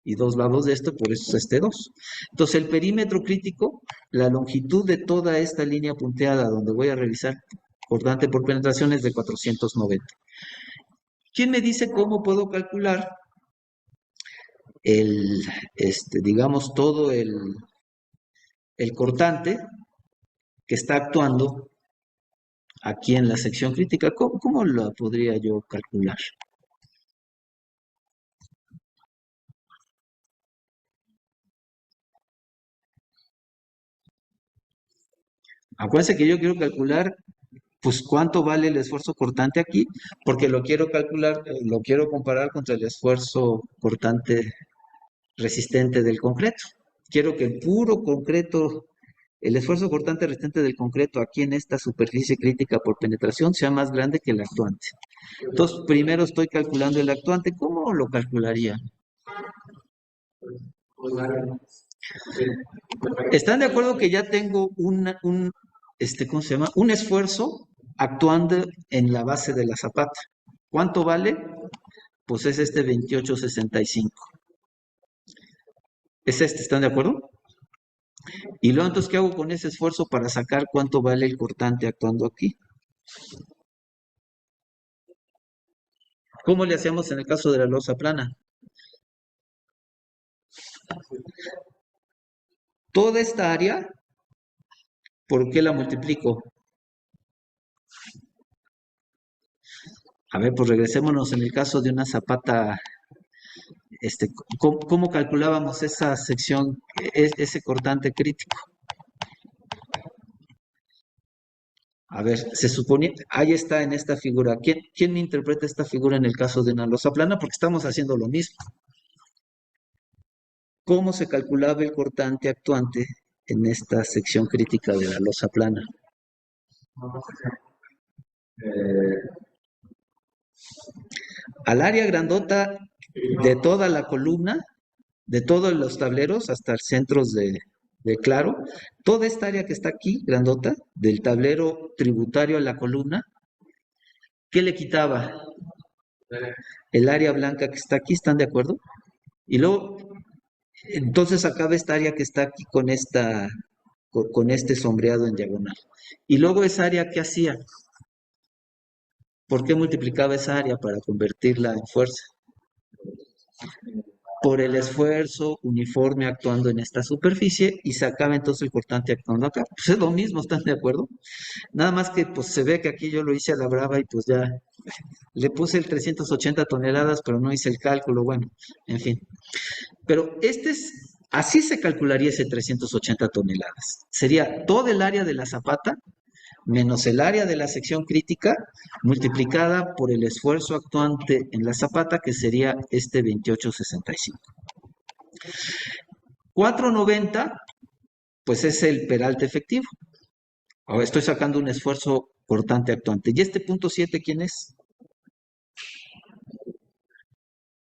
y dos lados de este, por eso es este 2. Entonces, el perímetro crítico, la longitud de toda esta línea punteada donde voy a revisar cortante por penetración es de 490. ¿Quién me dice cómo puedo calcular digamos, todo el cortante que está actuando aquí en la sección crítica? ¿Cómo la podría yo calcular? Acuérdense que yo quiero calcular, pues, cuánto vale el esfuerzo cortante aquí, porque lo quiero calcular, lo quiero comparar contra el esfuerzo cortante resistente del concreto. Quiero que el puro concreto, el esfuerzo cortante resistente del concreto aquí en esta superficie crítica por penetración sea más grande que el actuante. Entonces, primero estoy calculando el actuante. ¿Cómo lo calcularía? ¿Están de acuerdo que ya tengo ¿cómo se llama? Un esfuerzo actuando en la base de la zapata? ¿Cuánto vale? Pues es este 28,65. Es este, ¿están de acuerdo? Y luego, entonces, ¿qué hago con ese esfuerzo para sacar cuánto vale el cortante actuando aquí? ¿Cómo le hacemos en el caso de la losa plana? Toda esta área, ¿por qué la multiplico? A ver, pues regresémonos en el caso de una zapata, ¿cómo calculábamos esa sección, ese cortante crítico? A ver, se supone, ahí está en esta figura. ¿Quién interpreta esta figura en el caso de una losa plana? Porque estamos haciendo lo mismo. ¿Cómo se calculaba el cortante actuante en esta sección crítica de la losa plana? Al área grandota de toda la columna, de todos los tableros hasta los centros de claro, toda esta área que está aquí, grandota, del tablero tributario a la columna, ¿qué le quitaba? El área blanca que está aquí, ¿están de acuerdo? Y luego, entonces acaba esta área que está aquí con con este sombreado en diagonal. Y luego esa área, ¿qué hacía? ¿Por qué multiplicaba esa área para convertirla en fuerza? Por el esfuerzo uniforme actuando en esta superficie y sacaba entonces el cortante actuando acá. Pues es lo mismo, ¿están de acuerdo? Nada más que pues se ve que aquí yo lo hice a la brava y pues ya le puse el 380 toneladas, pero no hice el cálculo, bueno, en fin. Pero así se calcularía ese 380 toneladas. Sería todo el área de la zapata menos el área de la sección crítica multiplicada por el esfuerzo actuante en la zapata, que sería este 2865. 490, pues es el peralte efectivo. Ahora estoy sacando un esfuerzo cortante actuante. ¿Y este punto 7 quién es?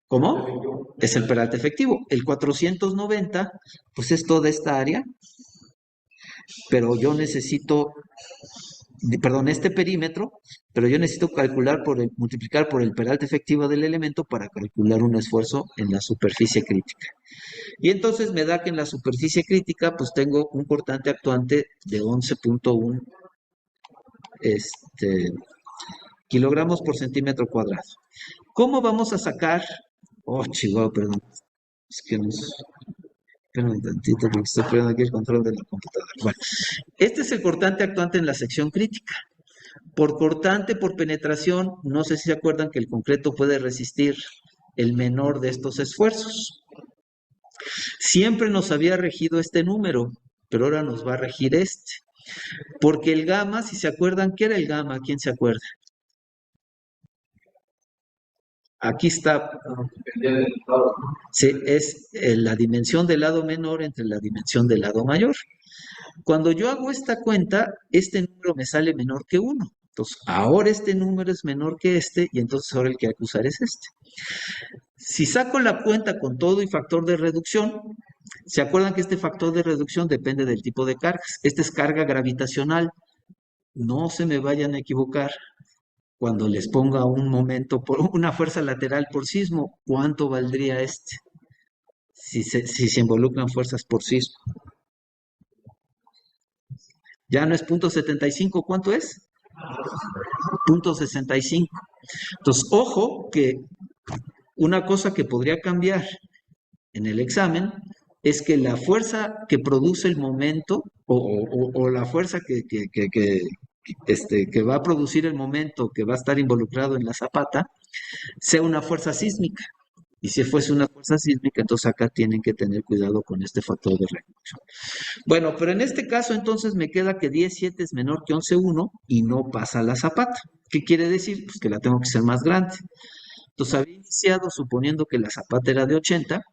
¿Cómo? Es el peralte efectivo. El 490, pues es toda esta área, pero yo necesito, perdón, este perímetro, pero yo necesito multiplicar por el peralte efectivo del elemento para calcular un esfuerzo en la superficie crítica. Y entonces me da que en la superficie crítica, pues tengo un cortante actuante de 11.1 kilogramos por centímetro cuadrado. ¿Cómo vamos a sacar? Oh, chihuahua, perdón. Es que espérame un tantito porque estoy poniendo aquí el control de la computadora. Bueno, este es el cortante actuante en la sección crítica. Por cortante, por penetración, no sé si se acuerdan que el concreto puede resistir el menor de estos esfuerzos. Siempre nos había regido este número, pero ahora nos va a regir este. Porque el gamma, si se acuerdan, ¿qué era el gamma? ¿Quién se acuerda? Aquí está. Sí, es la dimensión del lado menor entre la dimensión del lado mayor. Cuando yo hago esta cuenta, este número me sale menor que 1. Entonces, ahora este número es menor que este, y entonces ahora el que hay que usar es este. Si saco la cuenta con todo y factor de reducción, ¿se acuerdan que este factor de reducción depende del tipo de cargas? Esta es carga gravitacional. No se me vayan a equivocar. Cuando les ponga un momento, por una fuerza lateral por sismo, ¿cuánto valdría este? Si se involucran fuerzas por sismo. Ya no es 0.75, ¿cuánto es? 0.65. Entonces, ojo que una cosa que podría cambiar en el examen es que la fuerza que produce el momento o la fuerza que va a producir el momento que va a estar involucrado en la zapata sea una fuerza sísmica. Y si fuese una fuerza sísmica, entonces acá tienen que tener cuidado con este factor de reducción. Bueno, pero en este caso entonces me queda que 10.7 es menor que 11.1 y no pasa la zapata. ¿Qué quiere decir? Pues que la tengo que hacer más grande. Entonces había iniciado suponiendo que la zapata era de 80.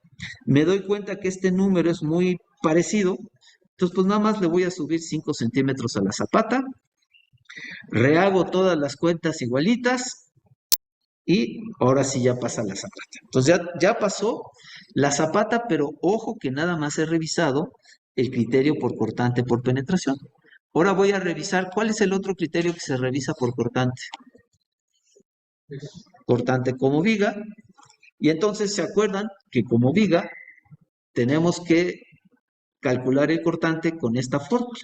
Me doy cuenta que este número es muy parecido. Entonces pues nada más le voy a subir 5 centímetros a la zapata. Rehago todas las cuentas igualitas. Y ahora sí ya pasa la zapata. Entonces ya pasó la zapata, pero ojo que nada más he revisado el criterio por cortante por penetración. Ahora voy a revisar cuál es el otro criterio que se revisa por cortante. Cortante como viga. Y entonces se acuerdan que como viga tenemos que calcular el cortante con esta fórmula.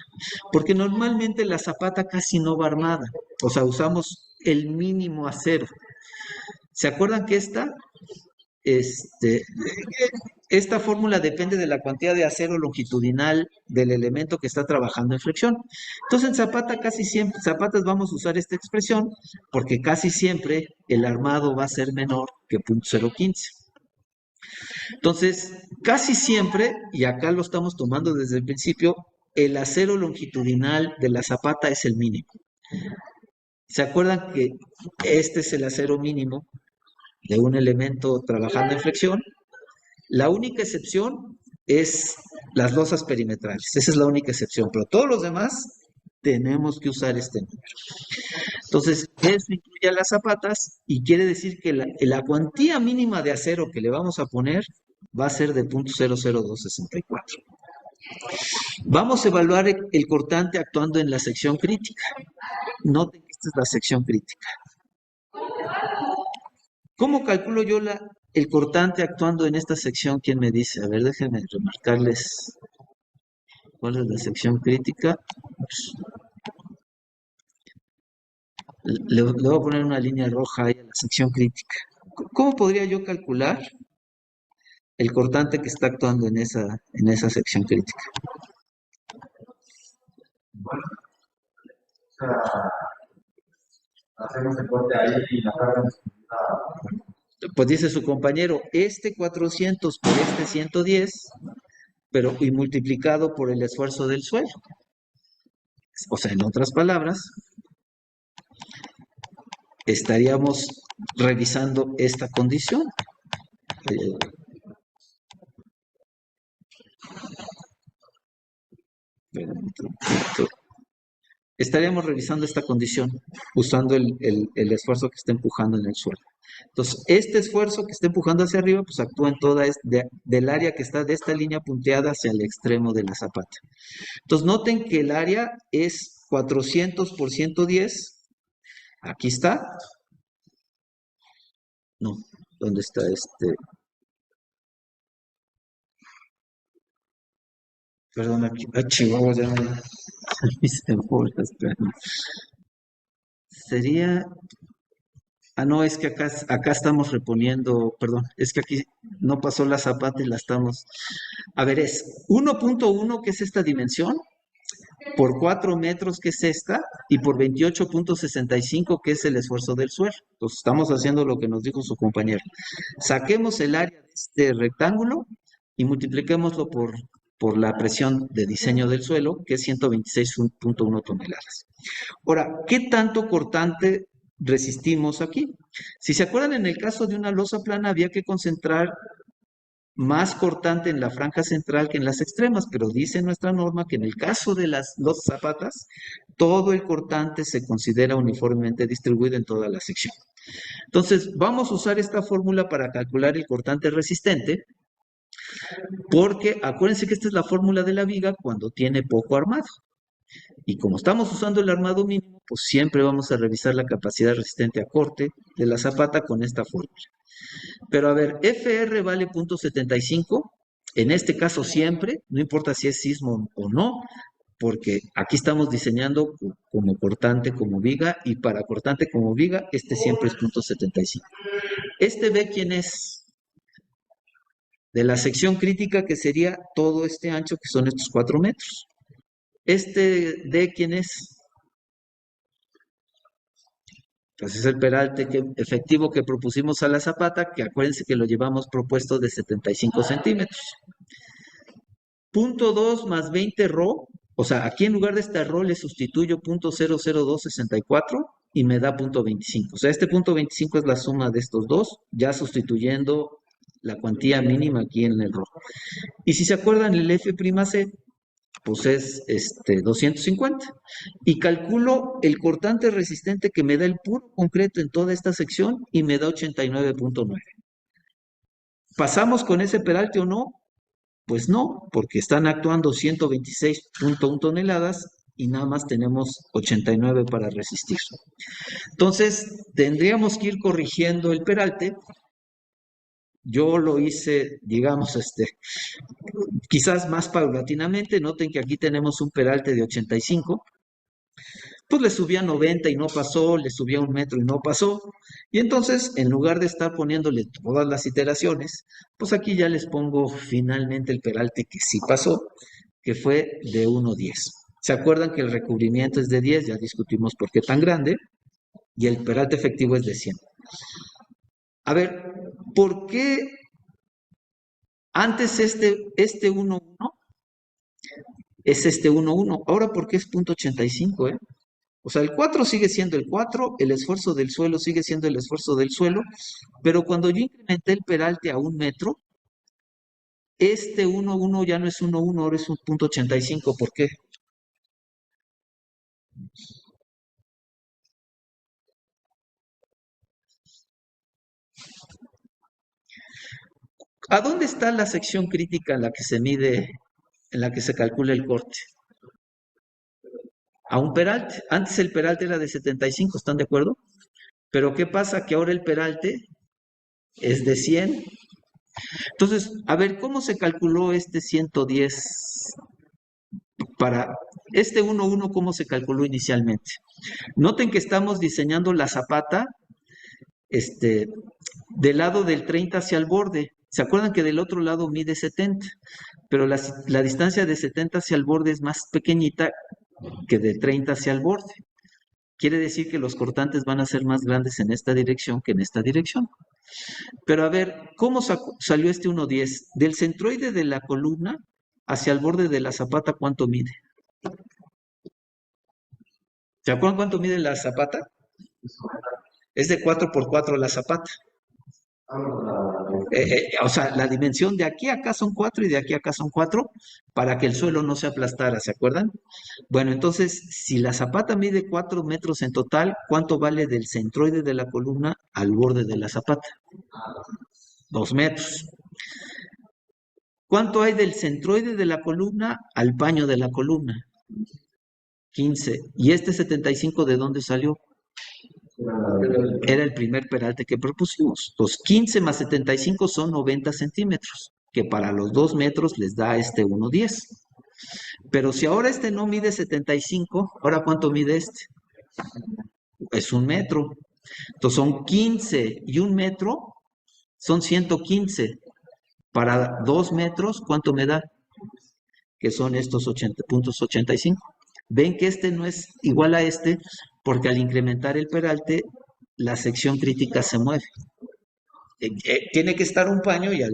Porque normalmente la zapata casi no va armada. O sea, usamos el mínimo acero. ¿Se acuerdan que esta esta fórmula depende de la cantidad de acero longitudinal del elemento que está trabajando en flexión. Entonces, en Zapata casi siempre, Zapatas vamos a usar esta expresión porque casi siempre el armado va a ser menor que 0.015. Entonces, casi siempre, y acá lo estamos tomando desde el principio, el acero longitudinal de la zapata es el mínimo. ¿Se acuerdan que este es el acero mínimo de un elemento trabajando en flexión? La única excepción es las losas perimetrales. Esa es la única excepción, pero todos los demás tenemos que usar este número. Entonces, eso incluye a las zapatas y quiere decir que la cuantía mínima de acero que le vamos a poner va a ser de 0.00264. Vamos a evaluar el cortante actuando en la sección crítica. Noten que esta es la sección crítica. ¿Cómo calculo yo el cortante actuando en esta sección? ¿Quién me dice? A ver, déjenme remarcarles cuál es la sección crítica. Le voy a poner una línea roja ahí a la sección crítica. ¿Cómo podría yo calcular el cortante que está actuando en esa sección crítica? Bueno, o sea, hacemos el corte ahí y la carga nos Pues dice su compañero, este 400 por este 110, pero y multiplicado por el esfuerzo del suelo. O sea, en otras palabras, estaríamos revisando esta condición. Estaríamos revisando esta condición usando el esfuerzo que está empujando en el suelo. Entonces, este esfuerzo que está empujando hacia arriba, pues actúa en toda del área que está de esta línea punteada hacia el extremo de la zapata. Entonces, noten que el área es 400 por 110. Aquí está. No, ¿dónde está Perdón, aquí, Chihuahua, ya me hice bolas, sería, no, es que acá estamos reponiendo, perdón, es que aquí no pasó la zapata y la estamos, a ver, es 1.1, que es esta dimensión, por 4 metros, que es esta, y por 28.65, que es el esfuerzo del suelo. Entonces, estamos haciendo lo que nos dijo su compañero. Saquemos el área de este rectángulo y multipliquémoslo por la presión de diseño del suelo, que es 126.1 toneladas. Ahora, ¿qué tanto cortante resistimos aquí? Si se acuerdan, en el caso de una losa plana había que concentrar más cortante en la franja central que en las extremas, pero dice nuestra norma que en el caso de las losas zapatas, todo el cortante se considera uniformemente distribuido en toda la sección. Entonces, vamos a usar esta fórmula para calcular el cortante resistente, porque acuérdense que esta es la fórmula de la viga cuando tiene poco armado. Y como estamos usando el armado mínimo, pues siempre vamos a revisar la capacidad resistente a corte de la zapata con esta fórmula. Pero a ver, FR vale 0.75, en este caso siempre, no importa si es sismo o no, porque aquí estamos diseñando como cortante, como viga, y para cortante como viga, este siempre es 0.75. Este B, ¿quién es? De la sección crítica, que sería todo este ancho, que son estos 4 metros. Este D, ¿quién es? Pues es el peralte efectivo que propusimos a la zapata, que acuérdense que lo llevamos propuesto de 75 centímetros. Punto 2 más 20 ρ, o sea, aquí en lugar de esta ρ le sustituyo 0.00264 y me da 0.25. O sea, este 0.25 es la suma de estos dos, ya sustituyendo la cuantía mínima aquí en el ρ. Y si se acuerdan, el F'C, pues es 250. Y calculo el cortante resistente que me da el puro concreto en toda esta sección y me da 89.9. ¿Pasamos con ese peralte o no? Pues no, porque están actuando 126.1 toneladas y nada más tenemos 89 para resistir. Entonces, tendríamos que ir corrigiendo el peralte. Yo lo hice, digamos, quizás más paulatinamente. Noten que aquí tenemos un peralte de 85. Pues le subía 90 y no pasó, le subía 1 metro y no pasó. Y entonces, en lugar de estar poniéndole todas las iteraciones, pues aquí ya les pongo finalmente el peralte que sí pasó, que fue de 1,10. ¿Se acuerdan que el recubrimiento es de 10? Ya discutimos por qué tan grande. Y el peralte efectivo es de 100. A ver, ¿por qué antes este 1,1 es este 1,1? Ahora, ¿por qué es 0,85, O sea, el 4 sigue siendo el 4, el esfuerzo del suelo sigue siendo el esfuerzo del suelo, pero cuando yo incrementé el peralte a 1 metro, este 1,1 ya no es 1,1, ahora es un 0,85. ¿Por qué? ¿A dónde está la sección crítica en la que se mide, en la que se calcula el corte? A un peralte. Antes el peralte era de 75, ¿están de acuerdo? Pero ¿qué pasa? Que ahora el peralte es de 100. Entonces, a ver, ¿cómo se calculó este 110 para este 1,1? ¿Cómo se calculó inicialmente? Noten que estamos diseñando la zapata del lado del 30 hacia el borde. ¿Se acuerdan que del otro lado mide 70? Pero la distancia de 70 hacia el borde es más pequeñita que de 30 hacia el borde. Quiere decir que los cortantes van a ser más grandes en esta dirección que en esta dirección. Pero a ver, ¿cómo salió este 1,10? Del centroide de la columna hacia el borde de la zapata, ¿cuánto mide? ¿Se acuerdan cuánto mide la zapata? Es de 4x4 la zapata. O sea, la dimensión de aquí a acá son 4 y de aquí a acá son 4 para que el suelo no se aplastara, ¿se acuerdan? Bueno, entonces, si la zapata mide 4 metros en total, ¿cuánto vale del centroide de la columna al borde de la zapata? 2 metros. ¿Cuánto hay del centroide de la columna al paño de la columna? 15. ¿Y este 75 de dónde salió? Era el primer peralte que propusimos. Los 15 más 75 son 90 centímetros, que para los 2 metros les da este 1,10. Pero si ahora este no mide 75, ¿ahora cuánto mide este? Es 1 metro. Entonces son 15 y 1 metro son 115. Para 2 metros, ¿cuánto me da? Que son estos 80,85. Ven que este no es igual a este, porque al incrementar el peralte, la sección crítica se mueve. Tiene que estar un paño y al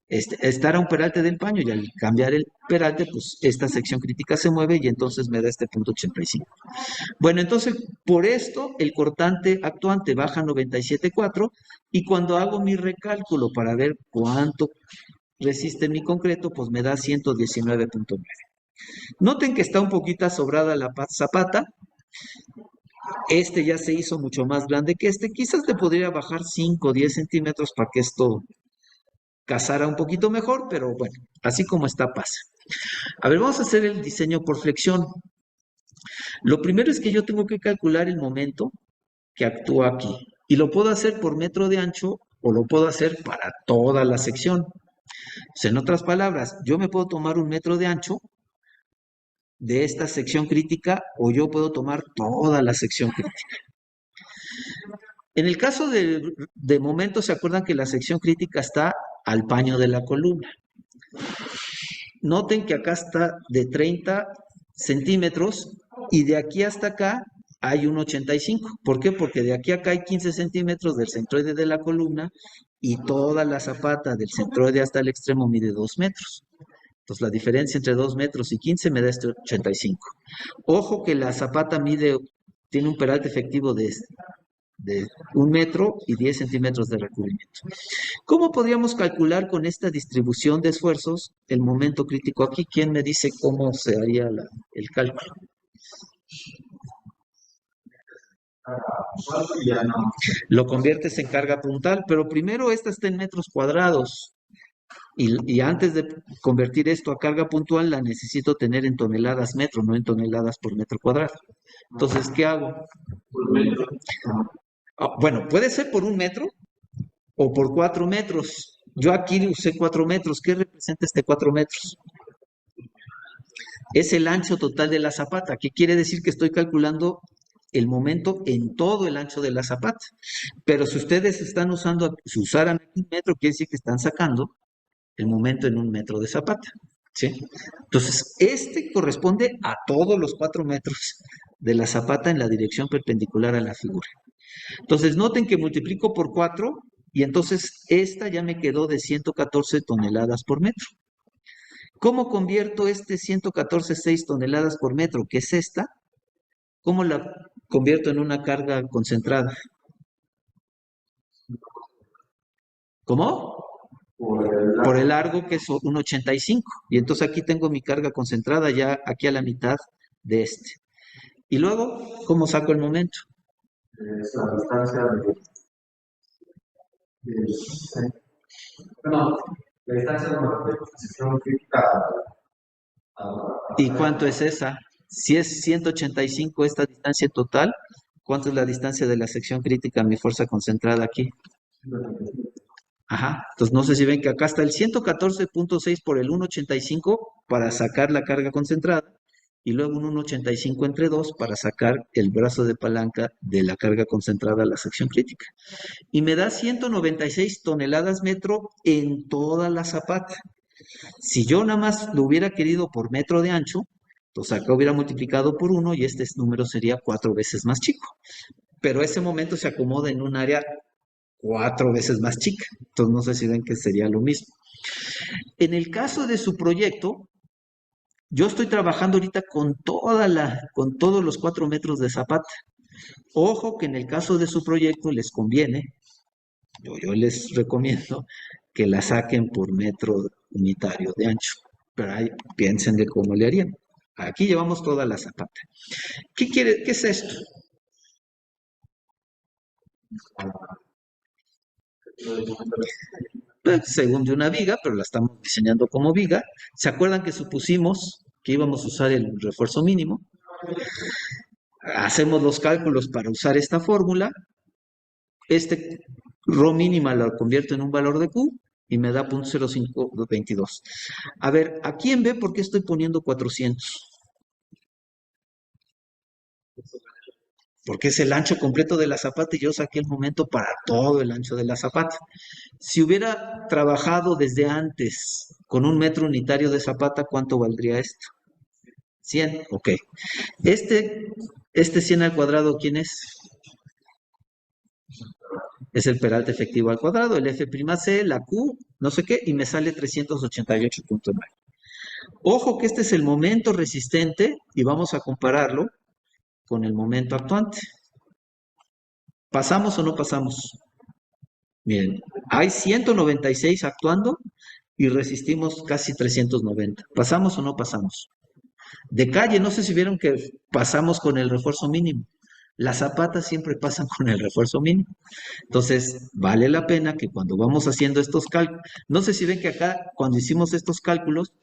estar a un peralte del paño y al cambiar el peralte, pues esta sección crítica se mueve y entonces me da este 0,85. Bueno, entonces por esto el cortante actuante baja 97,4 y cuando hago mi recálculo para ver cuánto resiste mi concreto, pues me da 119,9. Noten que está un poquito sobrada la zapata. Este ya se hizo mucho más grande que este. Quizás le podría bajar 5 o 10 centímetros para que esto casara un poquito mejor, pero bueno, así como está pasa. A ver, vamos a hacer el diseño por flexión. Lo primero es que yo tengo que calcular el momento que actúa aquí. Y lo puedo hacer por metro de ancho o lo puedo hacer para toda la sección. O sea, en otras palabras, yo me puedo tomar 1 metro de ancho de esta sección crítica o yo puedo tomar toda la sección crítica. En el caso de momento, ¿se acuerdan que la sección crítica está al paño de la columna? Noten que acá está de 30 centímetros y de aquí hasta acá hay un 85. ¿Por qué? Porque de aquí a acá hay 15 centímetros del centroide de la columna y toda la zapata del centroide hasta el extremo mide 2 metros. Entonces la diferencia entre 2 metros y 15 me da este 85. Ojo que la zapata tiene un peralte efectivo de 1 metro y 10 centímetros de recubrimiento. ¿Cómo podríamos calcular con esta distribución de esfuerzos el momento crítico aquí? ¿Quién me dice cómo se haría el cálculo? Lo conviertes en carga puntal, pero primero esta está en metros cuadrados. Y antes de convertir esto a carga puntual, la necesito tener en toneladas metro, no en toneladas por metro cuadrado. Entonces, ¿qué hago? Bueno, puede ser por 1 metro o por 4 metros. Yo aquí usé 4 metros. ¿Qué representa este 4 metros? es el ancho total de la zapata. ¿Qué quiere decir? Que estoy calculando el momento en todo el ancho de la zapata. Pero si ustedes están usando, si usaran un metro, quiere decir que están sacando el momento en un metro de zapata. ¿Sí? Entonces, este corresponde a todos los 4 metros de la zapata en la dirección perpendicular a la figura. Entonces, noten que multiplico por 4 y entonces esta ya me quedó de 114 toneladas por metro. ¿Cómo convierto este 114,6 toneladas por metro, que es esta? ¿Cómo la convierto en una carga concentrada? ¿Cómo? Por el largo, que es un 85. Y entonces aquí tengo mi carga concentrada ya aquí a la mitad de este. Y luego, ¿cómo saco el momento? Es la distancia no, la distancia de una sección crítica ¿Y cuánto es esa? Si es 185 esta distancia total, ¿cuánto es la distancia de la sección crítica a mi fuerza concentrada aquí? Ajá, entonces no sé si ven que acá está el 114,6 por el 1,85 para sacar la carga concentrada y luego un 1,85 entre 2 para sacar el brazo de palanca de la carga concentrada a la sección crítica. Y me da 196 toneladas metro en toda la zapata. Si yo nada más lo hubiera querido por metro de ancho, entonces acá hubiera multiplicado por 1 y este número sería 4 veces más chico. Pero ese momento se acomoda en un área 4 veces más chica. Entonces no sé si ven que sería lo mismo. En el caso de su proyecto, yo estoy trabajando ahorita con todos los 4 metros de zapata. Ojo que en el caso de su proyecto les conviene, yo les recomiendo que la saquen por metro unitario de ancho. Pero ahí piensen de cómo le harían. Aquí llevamos toda la zapata. ¿Qué es esto? Según de una viga, pero la estamos diseñando como viga. ¿Se acuerdan que supusimos que íbamos a usar el refuerzo mínimo? Hacemos los cálculos para usar esta fórmula. Este ρ mínima lo convierto en un valor de Q y me da 0.0522. A ver, aquí en B, ¿por qué estoy poniendo 400? Porque es el ancho completo de la zapata y yo saqué el momento para todo el ancho de la zapata. Si hubiera trabajado desde antes con un metro unitario de zapata, ¿cuánto valdría esto? 100, ok. Este 100 al cuadrado, ¿quién es? Es el peralte efectivo al cuadrado, el F'C, la Q, no sé qué, y me sale 388,9. Ojo que este es el momento resistente y vamos a compararlo con el momento actuante. ¿Pasamos o no pasamos? Miren, hay 196 actuando y resistimos casi 390. ¿Pasamos o no pasamos? De calle, no sé si vieron que pasamos con el refuerzo mínimo. Las zapatas siempre pasan con el refuerzo mínimo. Entonces, vale la pena que cuando vamos haciendo estos cálculos, no sé si ven que acá, cuando hicimos estos cálculos,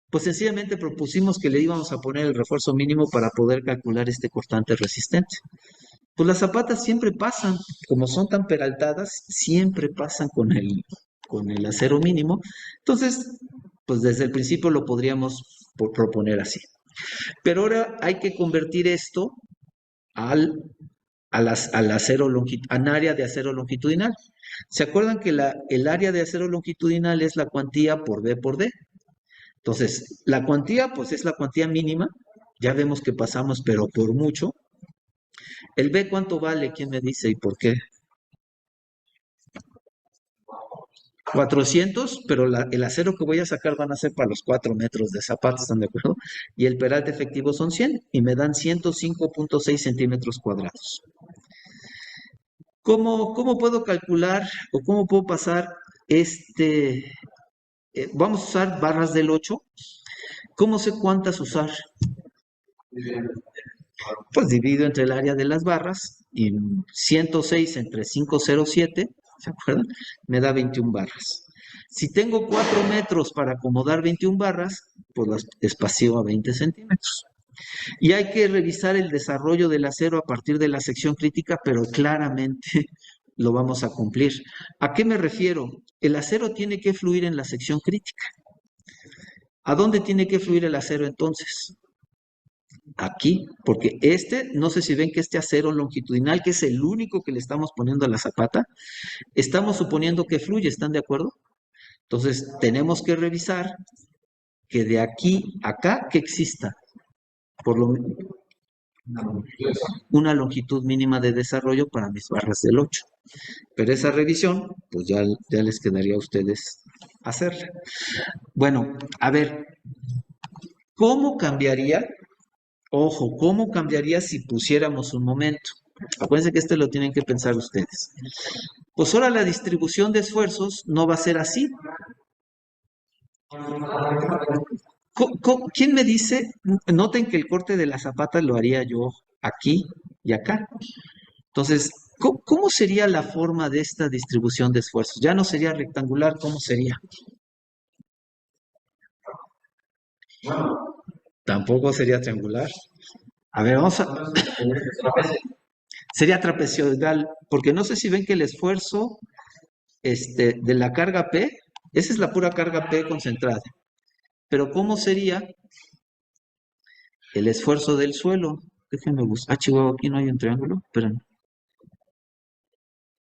pues sencillamente propusimos que le íbamos a poner el refuerzo mínimo para poder calcular este cortante resistente. Pues las zapatas siempre pasan, como son tan peraltadas, siempre pasan con el acero mínimo. Entonces, pues desde el principio lo podríamos proponer así. Pero ahora hay que convertir esto al acero al área de acero longitudinal. ¿Se acuerdan que el área de acero longitudinal es la cuantía por B por D? Entonces, la cuantía, pues es la cuantía mínima. Ya vemos que pasamos, pero por mucho. ¿El B cuánto vale? ¿Quién me dice y por qué? 400, pero el acero que voy a sacar van a ser para los 4 metros de zapato, ¿están de acuerdo? Y el peralte efectivo son 100 y me dan 105,6 centímetros cuadrados. ¿Cómo puedo calcular o cómo puedo pasar vamos a usar barras del 8. ¿Cómo sé cuántas usar? Pues divido entre el área de las barras y 106 entre 507, ¿se acuerdan? Me da 21 barras. Si tengo 4 metros para acomodar 21 barras, pues las espacio a 20 centímetros. Y hay que revisar el desarrollo del acero a partir de la sección crítica, pero claramente lo vamos a cumplir. ¿A qué me refiero? El acero tiene que fluir en la sección crítica. ¿A dónde tiene que fluir el acero entonces? Aquí, porque no sé si ven que este acero longitudinal, que es el único que le estamos poniendo a la zapata, estamos suponiendo que fluye, ¿están de acuerdo? Entonces, tenemos que revisar que de aquí a acá, que exista por lo menos una longitud mínima de desarrollo para mis barras del 8. Pero esa revisión, pues ya les quedaría a ustedes hacerla. Bueno, a ver, ¿cómo cambiaría? Ojo, ¿cómo cambiaría si pusiéramos un momento? Acuérdense que esto lo tienen que pensar ustedes. Pues ahora la distribución de esfuerzos no va a ser así. ¿Quién me dice? Noten que el corte de la zapata lo haría yo aquí y acá. Entonces, ¿cómo sería la forma de esta distribución de esfuerzos? Ya no sería rectangular, ¿cómo sería? Tampoco sería triangular. A ver, sería trapezoidal, porque no sé si ven que el esfuerzo de la carga P, esa es la pura carga P concentrada. Pero ¿cómo sería el esfuerzo del suelo? Déjenme buscar. Ah, Chihuahua, aquí no hay un triángulo. Esperen.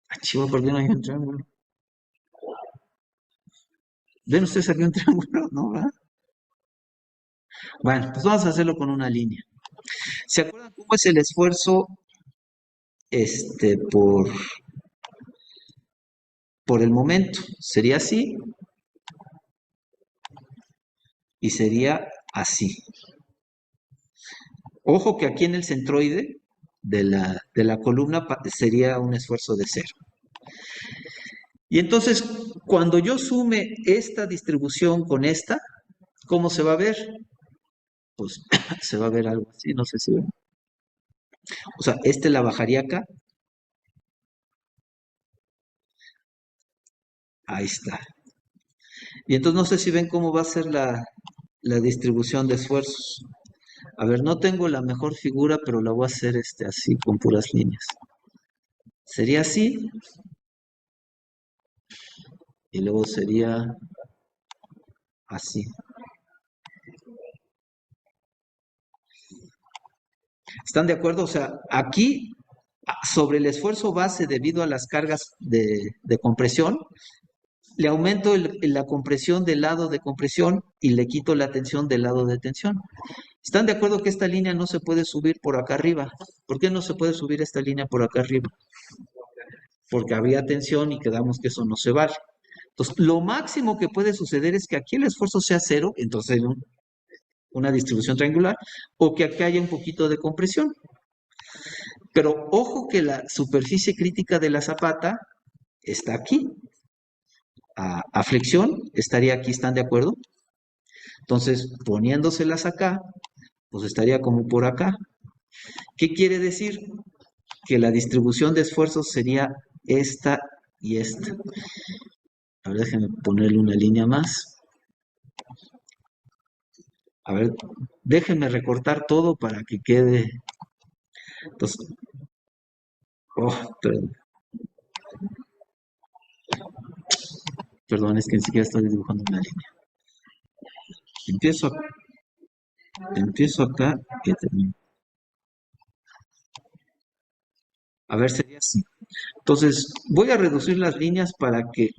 Ah, Chihuahua, ¿por qué no hay un triángulo? ¿Ven ustedes aquí un triángulo? No, ¿verdad? Bueno, pues vamos a hacerlo con una línea. ¿Se acuerdan cómo es el esfuerzo por el momento? Sería así y sería así. Ojo que aquí en el centroide de la columna sería un esfuerzo de 0. Y entonces, cuando yo sume esta distribución con esta, ¿cómo se va a ver? Pues se va a ver algo así, no sé si ven. O sea, la bajaría acá. Ahí está. Y entonces no sé si ven cómo va a ser la distribución de esfuerzos. A ver, no tengo la mejor figura, pero la voy a hacer así, con puras líneas. Sería así. Y luego sería así. ¿Están de acuerdo? O sea, aquí, sobre el esfuerzo base debido a las cargas de compresión, le aumento la compresión del lado de compresión y le quito la tensión del lado de tensión. ¿Están de acuerdo que esta línea no se puede subir por acá arriba? ¿Por qué no se puede subir esta línea por acá arriba? Porque habría tensión y quedamos que eso no se vale. Entonces, lo máximo que puede suceder es que aquí el esfuerzo sea 0, entonces una distribución triangular, o que aquí haya un poquito de compresión. Pero ojo que la superficie crítica de la zapata está aquí. A flexión estaría aquí, ¿están de acuerdo? Entonces, poniéndoselas acá, pues estaría como por acá. ¿Qué quiere decir? Que la distribución de esfuerzos sería esta y esta. A ver, déjenme ponerle una línea más. A ver, déjenme recortar todo para que quede. Entonces, perdón, es que ni siquiera estoy dibujando una línea. Empiezo acá y termino. A ver, sería así. Entonces, voy a reducir las líneas para que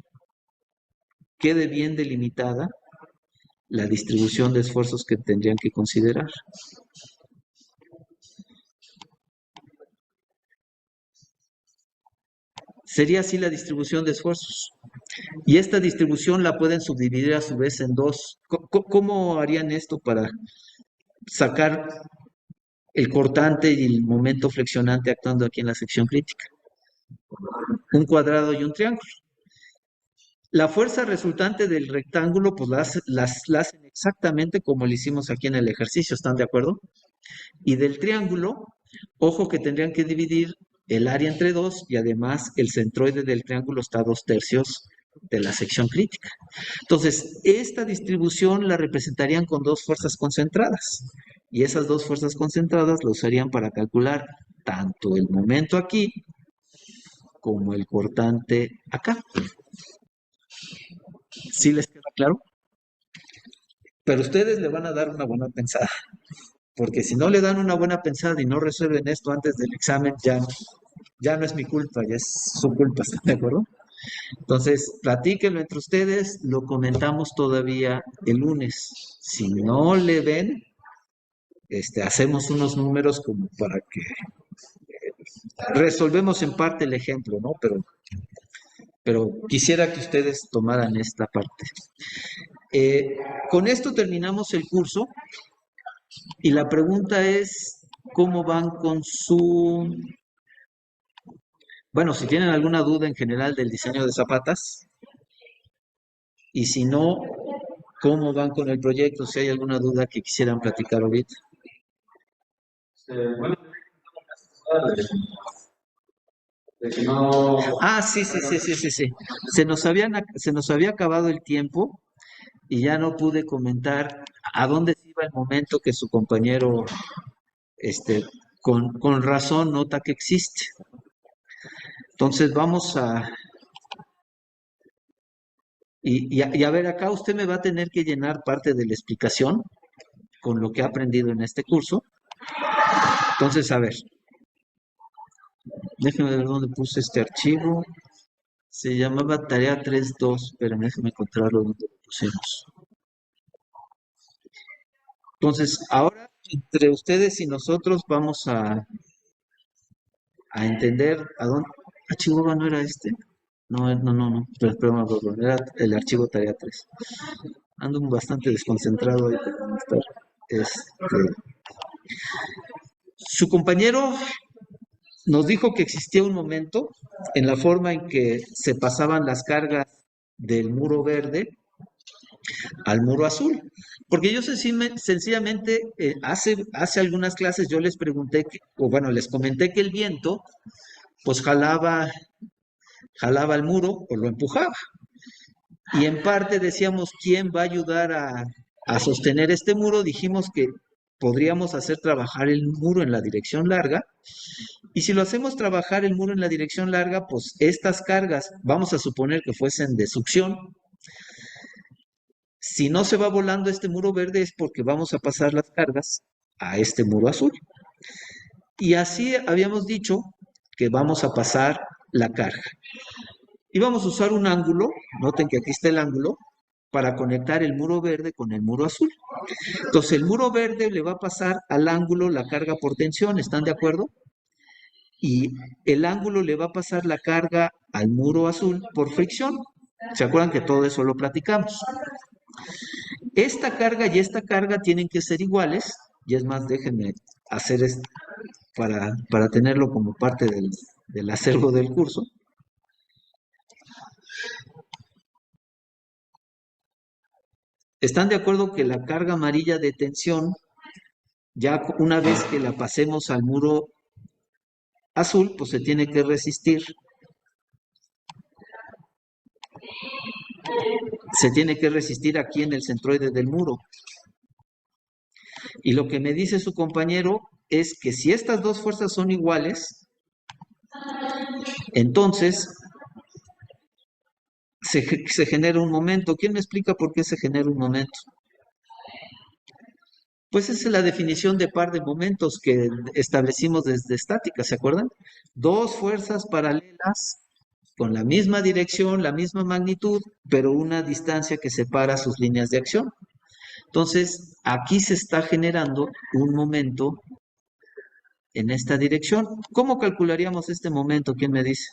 quede bien delimitada la distribución de esfuerzos que tendrían que considerar. Sería así la distribución de esfuerzos. Y esta distribución la pueden subdividir a su vez en dos. ¿Cómo harían esto para sacar el cortante y el momento flexionante actuando aquí en la sección crítica? Un cuadrado y un triángulo. La fuerza resultante del rectángulo, pues la hacen exactamente como lo hicimos aquí en el ejercicio, ¿están de acuerdo? Y del triángulo, ojo que tendrían que dividir el área entre 2 y además el centroide del triángulo está a 2/3 de la sección crítica. Entonces, esta distribución la representarían con dos fuerzas concentradas. Y esas dos fuerzas concentradas la usarían para calcular tanto el momento aquí como el cortante acá. ¿Sí les queda claro? pero ustedes le van a dar una buena pensada, porque si no le dan una buena pensada y no resuelven esto antes del examen, ya no es mi culpa, ya es su culpa, ¿están de acuerdo? Entonces, platíquenlo entre ustedes, lo comentamos todavía el lunes. Si no le ven, hacemos unos números como para que resolvemos en parte el ejemplo, ¿no? Pero quisiera que ustedes tomaran esta parte. Eh, con esto terminamos el curso y la pregunta es, ¿cómo van con su... Bueno, si tienen alguna duda en general del diseño de zapatas, y si no, ¿cómo van con el proyecto? Si hay alguna duda que quisieran platicar ahorita. Bueno, de que no. Ah, sí, sí, sí, sí, sí, sí. Se nos había acabado el tiempo y ya no pude comentar a dónde se iba el momento que su compañero, este, con razón nota que existe. Entonces vamos a, y a ver, acá usted me va a tener que llenar parte de la explicación con lo que ha aprendido en este curso. Entonces, a ver, déjeme ver dónde puse este archivo. Se llamaba tarea 3.2, pero déjeme encontrarlo donde lo pusimos. Entonces, ahora entre ustedes y nosotros vamos a entender a dónde. Ah, Chihuahua no era este. No, no, no, no. Perdón, perdón, era el archivo tarea 3. Ando bastante desconcentrado ahí para no estar. Su compañero nos dijo que existía un momento en la forma en que se pasaban las cargas del muro verde al muro azul. Porque yo sencillamente hace algunas clases yo les pregunté, o bueno, les comenté que el viento pues jalaba el muro o lo empujaba. Y en parte decíamos, ¿quién va a ayudar a sostener este muro? Dijimos que podríamos hacer trabajar el muro en la dirección larga. Y si lo hacemos trabajar el muro en la dirección larga, pues estas cargas, vamos a suponer que fuesen de succión. Si no se va volando este muro verde es porque vamos a pasar las cargas a este muro azul. Y así habíamos dicho que vamos a pasar la carga. Y vamos a usar un ángulo, noten que aquí está el ángulo, para conectar el muro verde con el muro azul. Entonces el muro verde le va a pasar al ángulo la carga por tensión, ¿están de acuerdo? Y el ángulo le va a pasar la carga al muro azul por fricción. ¿Se acuerdan que todo eso lo platicamos? Esta carga y esta carga tienen que ser iguales, y es más, déjenme hacer esto para tenerlo como parte del acervo del curso. ¿Están de acuerdo que la carga amarilla de tensión, ya una vez que la pasemos al muro azul, pues se tiene que resistir? Se tiene que resistir aquí en el centroide del muro. Y lo que me dice su compañero es que si estas dos fuerzas son iguales, entonces se genera un momento. ¿Quién me explica por qué se genera un momento? Pues esa es la definición de par de momentos que establecimos desde estática, ¿se acuerdan? Dos fuerzas paralelas con la misma dirección, la misma magnitud, pero una distancia que separa sus líneas de acción. Entonces, aquí se está generando un momento en esta dirección. ¿Cómo calcularíamos este momento? ¿Quién me dice?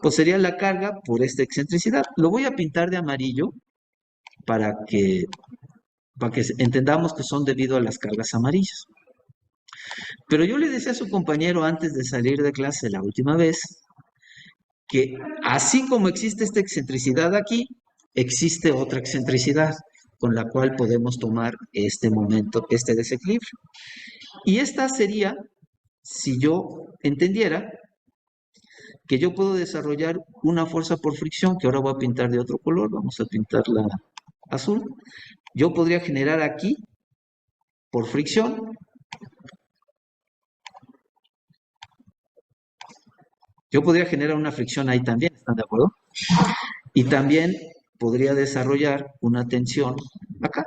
Pues sería la carga por esta excentricidad. Lo voy a pintar de amarillo para que, entendamos que son debido a las cargas amarillas. Pero yo le decía a su compañero antes de salir de clase la última vez que así como existe esta excentricidad aquí, existe otra excentricidad con la cual podemos tomar este momento, este desequilibrio. Y esta sería, si yo entendiera que yo puedo desarrollar una fuerza por fricción, que ahora voy a pintar de otro color, vamos a pintarla azul. Yo podría generar aquí, por fricción, yo podría generar una fricción ahí también, ¿están de acuerdo? Y también podría desarrollar una tensión acá.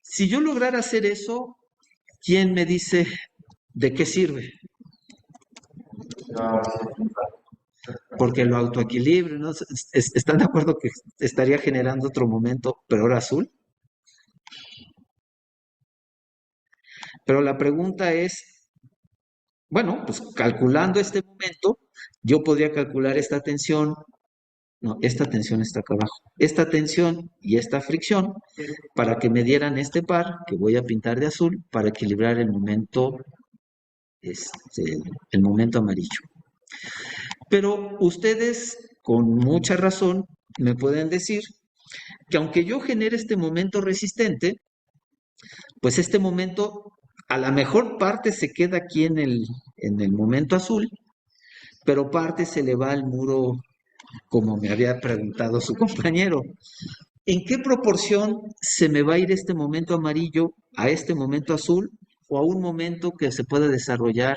Si yo lograra hacer eso, ¿quién me dice de qué sirve? Porque lo autoequilibrio, ¿no? ¿Están de acuerdo que estaría generando otro momento, pero ahora azul? Pero la pregunta es, bueno, pues calculando este momento, yo podría calcular esta tensión, no, esta tensión está acá abajo, esta tensión y esta fricción para que me dieran este par que voy a pintar de azul para equilibrar este, el momento amarillo. Pero ustedes, con mucha razón, me pueden decir que aunque yo genere este momento resistente, pues este momento, a la mejor parte se queda aquí en el momento azul, pero parte se le va al muro, como me había preguntado su compañero. ¿En qué proporción se me va a ir este momento amarillo a este momento azul o a un momento que se pueda desarrollar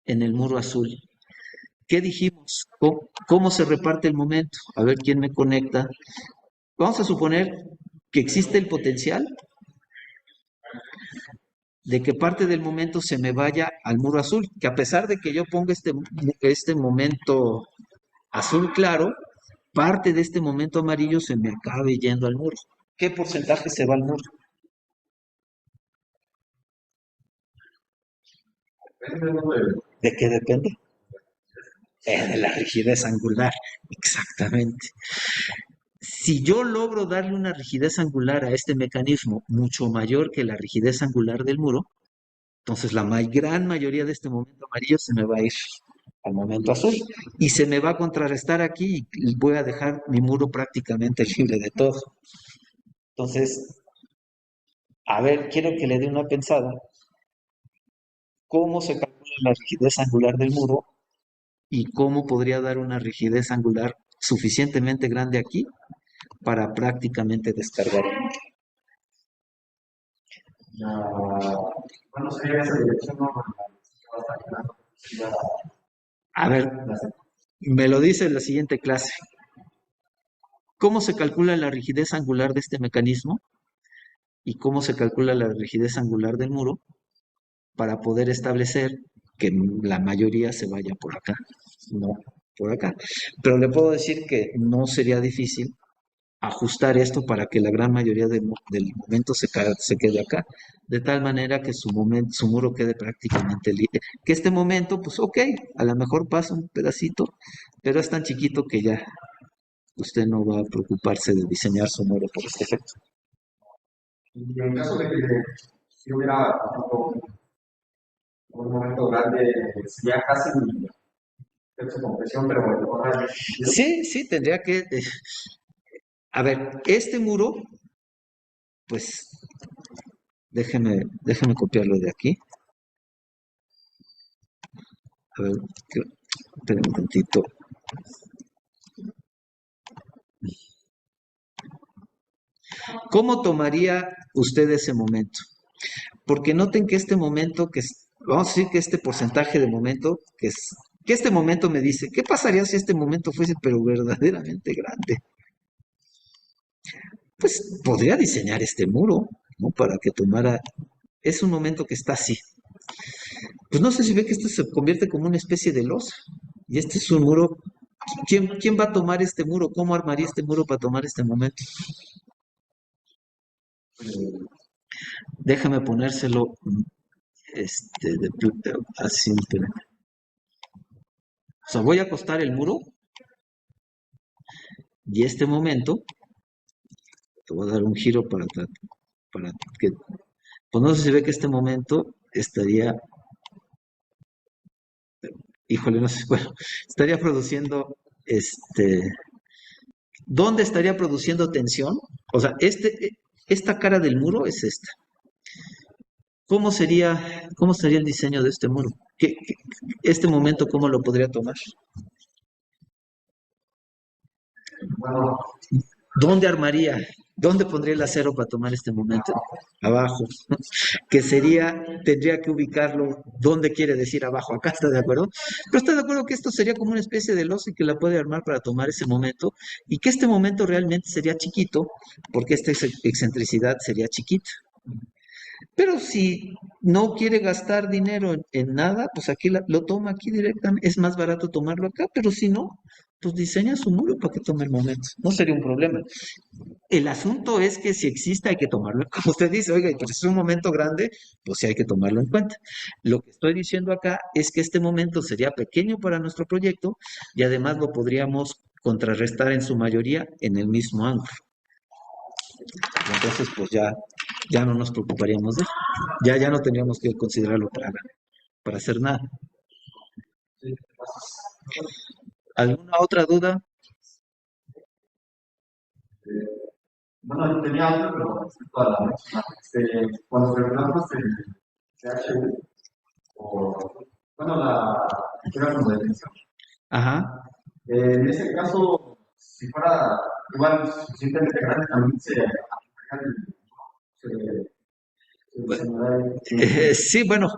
en el muro azul? ¿Qué dijimos? ¿Cómo se reparte el momento? A ver quién me conecta. Vamos a suponer que existe el potencial de que parte del momento se me vaya al muro azul, que a pesar de que yo ponga este momento azul claro, parte de este momento amarillo se me acabe yendo al muro. ¿Qué porcentaje se va al muro? ¿De qué depende? De la rigidez angular, exactamente. Si yo logro darle una rigidez angular a este mecanismo mucho mayor que la rigidez angular del muro, entonces la gran mayoría de este momento amarillo se me va a ir al momento azul y se me va a contrarrestar aquí y voy a dejar mi muro prácticamente libre de todo. Entonces, a ver, quiero que le dé una pensada. ¿Cómo se calcula la rigidez angular del muro y cómo podría dar una rigidez angular suficientemente grande aquí para prácticamente descargar el muro? ¿Cuándo sería esa dirección? No, A ver, me lo dice en la siguiente clase. ¿Cómo se calcula la rigidez angular de este mecanismo? ¿Y cómo se calcula la rigidez angular del muro para poder establecer que la mayoría se vaya por acá, no por acá? Pero le puedo decir que no sería difícil ajustar esto para que la gran mayoría del momento se quede acá, de tal manera que su muro quede prácticamente libre. Que este momento, pues ok, a lo mejor pasa un pedacito, pero es tan chiquito que ya usted no va a preocuparse de diseñar su muro por este efecto. y en caso de que si hubiera por ejemplo, un momento grande, sería casi su compresión, pero bueno, Sí, sí, tendría que... a ver, este muro, pues déjeme copiarlo de aquí. A ver, espérenme un tantito. ¿Cómo tomaría usted ese momento? Porque noten que este momento, vamos a decir que este porcentaje de momento, que este momento me dice, ¿qué pasaría si este momento fuese pero verdaderamente grande? Pues podría diseñar este muro, ¿no? Para que tomara, es un momento que está así. Pues no sé si ve que esto se convierte como una especie de losa. Y este es un muro. ¿Quién va a tomar este muro? ¿Cómo armaría este muro para tomar este momento? Déjame ponérselo así. O sea, voy a acostar el muro y este momento, te voy a dar un giro para que, pues no sé si ve que este momento estaría, híjole, no sé, bueno, estaría produciendo, ¿dónde estaría produciendo tensión? O sea, esta cara del muro es esta. ¿Cómo sería el diseño de este muro? Este momento, ¿cómo lo podría tomar? bueno, ¿Dónde armaría? ¿Dónde pondría el acero para tomar este momento? Abajo. Que sería, tendría que ubicarlo, ¿dónde quiere decir abajo? Acá, ¿está de acuerdo? Pero está de acuerdo que esto sería como una especie de losa y que la puede armar para tomar ese momento y que este momento realmente sería chiquito porque esta excentricidad sería chiquita. Pero si no quiere gastar dinero en nada, pues aquí lo toma aquí directamente. Es más barato tomarlo acá, pero si no, pues diseña su muro para que tome el momento. No sería un problema. El asunto es que si existe hay que tomarlo, como usted dice, oiga, pues es un momento grande, pues sí hay que tomarlo en cuenta. Lo que estoy diciendo acá es que este momento sería pequeño para nuestro proyecto y además lo podríamos contrarrestar en su mayoría en el mismo ángulo. Entonces, pues ya no nos preocuparíamos de eso. Ya no tendríamos que considerarlo para hacer nada. Sí, gracias. ¿Alguna otra duda? Bueno, yo tenía otra, pero respecto a la próxima. Cuando regulamos el CHU, o, bueno, la era como de definición. Ajá. En ese caso, si fuera igual suficientemente grande, también se aplica Sí, bueno,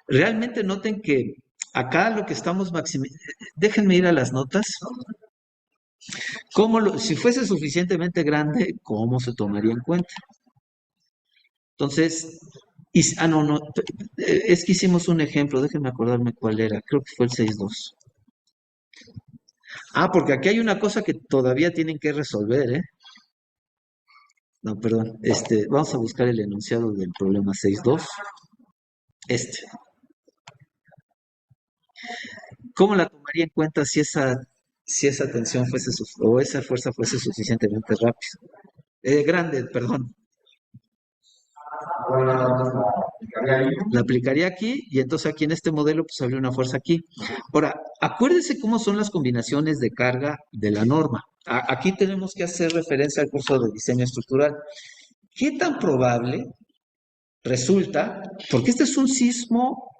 realmente noten que acá lo que estamos maximizando, déjenme ir a las notas. Si fuese suficientemente grande, ¿cómo se tomaría en cuenta? Entonces, no, es que hicimos un ejemplo, déjenme acordarme cuál era, creo que fue el 6.2. Ah, porque aquí hay una cosa que todavía tienen que resolver, ¿eh? No, perdón, vamos a buscar el enunciado del problema 6.2. Este. ¿Cómo la tomaría en cuenta si esa tensión o esa fuerza fuese suficientemente rápida? Grande, perdón. ahora nada más la aplicaría ahí. La aplicaría aquí y entonces aquí en este modelo pues habría una fuerza aquí. Ahora, acuérdense cómo son las combinaciones de carga de la norma. Aquí tenemos que hacer referencia al curso de diseño estructural. ¿Qué tan probable resulta? Porque este es un sismo,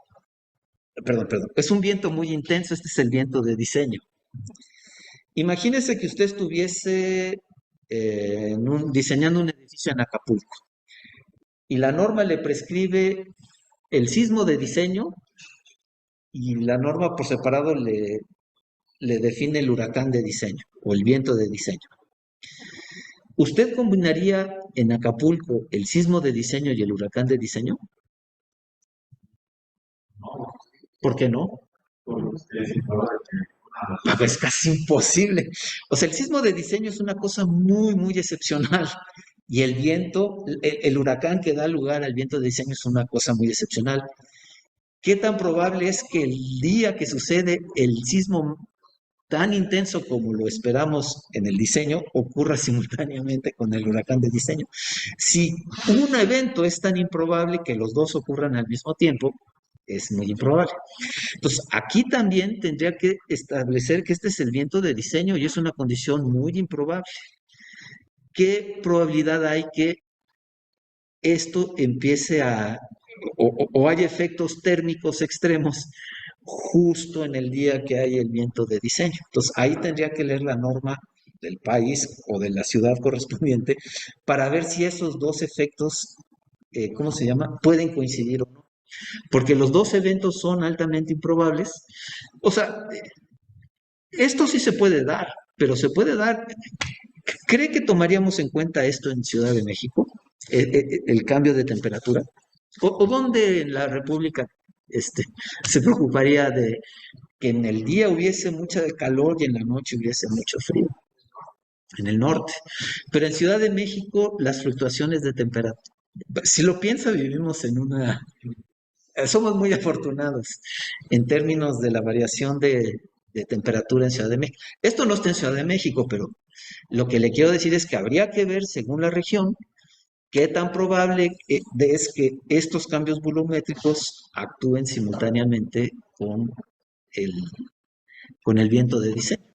perdón, es un viento muy intenso, este es el viento de diseño. Imagínese que usted estuviese diseñando un edificio en Acapulco y la norma le prescribe el sismo de diseño y la norma por separado le define el huracán de diseño o el viento de diseño. ¿Usted combinaría en Acapulco el sismo de diseño y el huracán de diseño? No, ¿Por qué no? porque es importante Es casi imposible. O sea, el sismo de diseño es una cosa muy, muy excepcional. Y el viento, el huracán que da lugar al viento de diseño es una cosa muy excepcional. ¿Qué tan probable es que el día que sucede el sismo tan intenso como lo esperamos en el diseño ocurra simultáneamente con el huracán de diseño? Si un evento es tan improbable que los dos ocurran al mismo tiempo, es muy improbable. Entonces, aquí también tendría que establecer que este es el viento de diseño y es una condición muy improbable. ¿Qué probabilidad hay que esto empiece o hay efectos térmicos extremos justo en el día que hay el viento de diseño? Entonces, ahí tendría que leer la norma del país o de la ciudad correspondiente para ver si esos dos efectos, ¿cómo se llama?, pueden coincidir o no. Porque los dos eventos son altamente improbables. O sea, esto sí se puede dar, pero se puede dar. ¿Cree que tomaríamos en cuenta esto en Ciudad de México? El cambio de temperatura. ¿O dónde en la República se preocuparía de que en el día hubiese mucha calor y en la noche hubiese mucho frío? En el norte. Pero en Ciudad de México las fluctuaciones de temperatura, si lo piensa, vivimos somos muy afortunados en términos de la variación de temperatura en Ciudad de México. Esto no está en Ciudad de México, pero lo que le quiero decir es que habría que ver, según la región, qué tan probable es que estos cambios volumétricos actúen simultáneamente el, con el viento de diseño.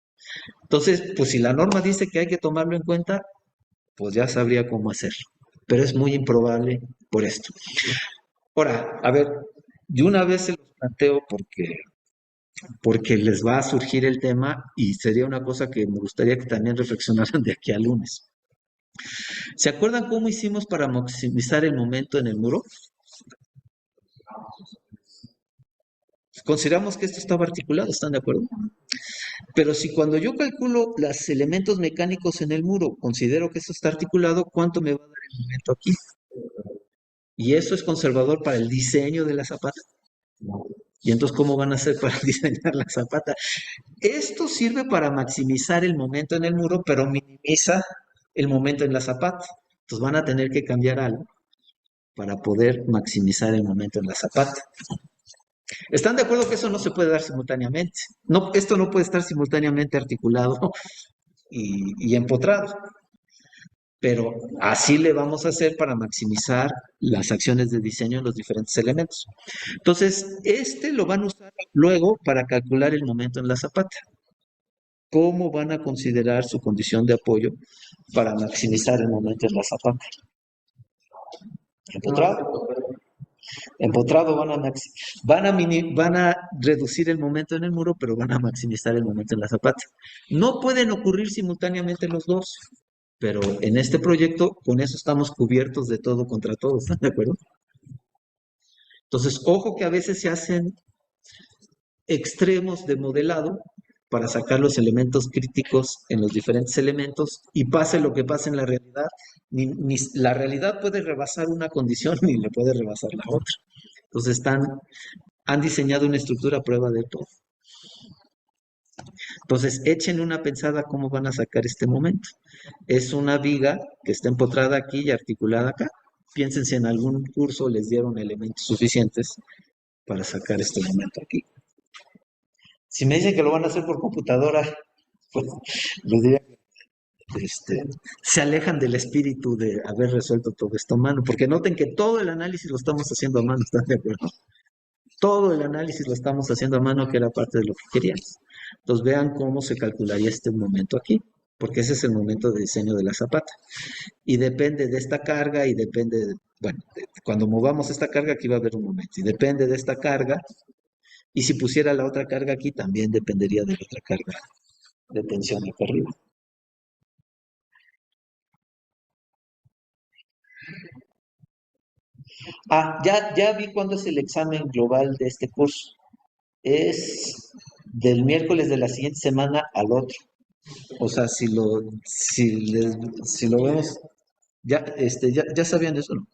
Entonces, pues si la norma dice que hay que tomarlo en cuenta, pues ya sabría cómo hacerlo. Pero es muy improbable por esto. Ahora, a ver, de una vez se los planteo porque les va a surgir el tema y sería una cosa que me gustaría que también reflexionaran de aquí al lunes. ¿Se acuerdan cómo hicimos para maximizar el momento en el muro? Consideramos que esto estaba articulado, ¿están de acuerdo? Pero si cuando yo calculo los elementos mecánicos en el muro, considero que esto está articulado, ¿cuánto me va a dar el momento aquí? Y eso es conservador para el diseño de la zapata. Y entonces, ¿cómo van a hacer para diseñar la zapata? Esto sirve para maximizar el momento en el muro, pero minimiza el momento en la zapata. Entonces van a tener que cambiar algo para poder maximizar el momento en la zapata. ¿Están de acuerdo que eso no se puede dar simultáneamente? No, esto no puede estar simultáneamente articulado y empotrado. Pero así le vamos a hacer para maximizar las acciones de diseño en los diferentes elementos. Entonces, este lo van a usar luego para calcular el momento en la zapata. ¿Cómo van a considerar su condición de apoyo para maximizar el momento en la zapata? Empotrado. Empotrado van a reducir el momento en el muro, pero van a maximizar el momento en la zapata. No pueden ocurrir simultáneamente los dos, pero en este proyecto con eso estamos cubiertos de todo contra todo, ¿están de acuerdo? Entonces, ojo que a veces se hacen extremos de modelado para sacar los elementos críticos en los diferentes elementos y pase lo que pase en la realidad, ni la realidad puede rebasar una condición ni le puede rebasar la otra. Entonces han diseñado una estructura a prueba de todo. Entonces echen una pensada cómo van a sacar este momento. Es una viga que está empotrada aquí y articulada acá. Piensen si en algún curso les dieron elementos suficientes para sacar este momento aquí. Si me dicen que lo van a hacer por computadora, pues les diría que se alejan del espíritu de haber resuelto todo esto a mano, porque noten que todo el análisis lo estamos haciendo a mano, ¿están de acuerdo? Todo el análisis lo estamos haciendo a mano, que era parte de lo que queríamos. Entonces vean cómo se calcularía este momento aquí, porque ese es el momento de diseño de la zapata. Y depende de esta carga y depende, cuando movamos esta carga aquí va a haber un momento. Y depende de esta carga. Y si pusiera la otra carga aquí, también dependería de la otra carga de tensión acá arriba. Ya vi cuándo es el examen global de este curso. Es del miércoles de la siguiente semana al otro. O sea, si lo vemos, ya sabían eso, ¿no?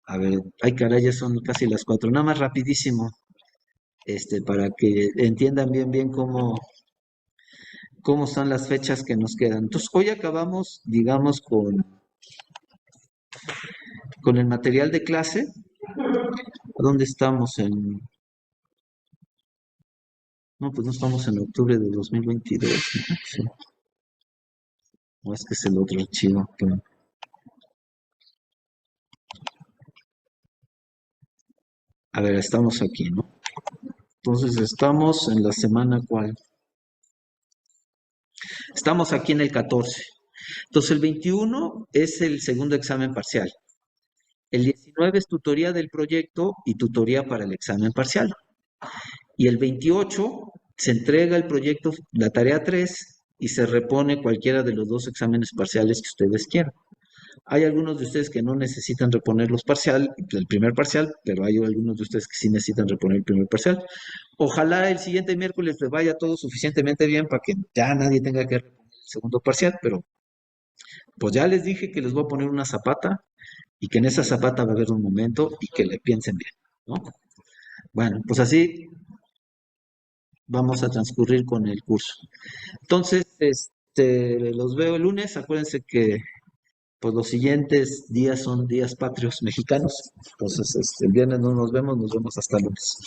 A ver, ay caray, ya son casi las 4. Nada más rapidísimo, para que entiendan bien cómo son las fechas que nos quedan. Entonces, hoy acabamos, digamos, con el material de clase. ¿Dónde estamos? No, pues no estamos en octubre de 2022. ¿No? Sí. O es que es el otro archivo. Pero... A ver, estamos aquí, ¿no? Entonces estamos en la semana ¿cuál? Estamos aquí en el 14. Entonces el 21 es el segundo examen parcial. El 19 es tutoría del proyecto y tutoría para el examen parcial. Y el 28 se entrega el proyecto, la tarea 3, y se repone cualquiera de los dos exámenes parciales que ustedes quieran. Hay algunos de ustedes que no necesitan reponer el primer parcial, pero hay algunos de ustedes que sí necesitan reponer el primer parcial. Ojalá el siguiente miércoles les vaya todo suficientemente bien para que ya nadie tenga que reponer el segundo parcial, pero pues ya les dije que les voy a poner una zapata y que en esa zapata va a haber un momento y que le piensen bien, ¿no? Bueno, pues así vamos a transcurrir con el curso. Entonces, los veo el lunes. Acuérdense que pues los siguientes días son días patrios mexicanos. Entonces, el viernes no nos vemos hasta el lunes.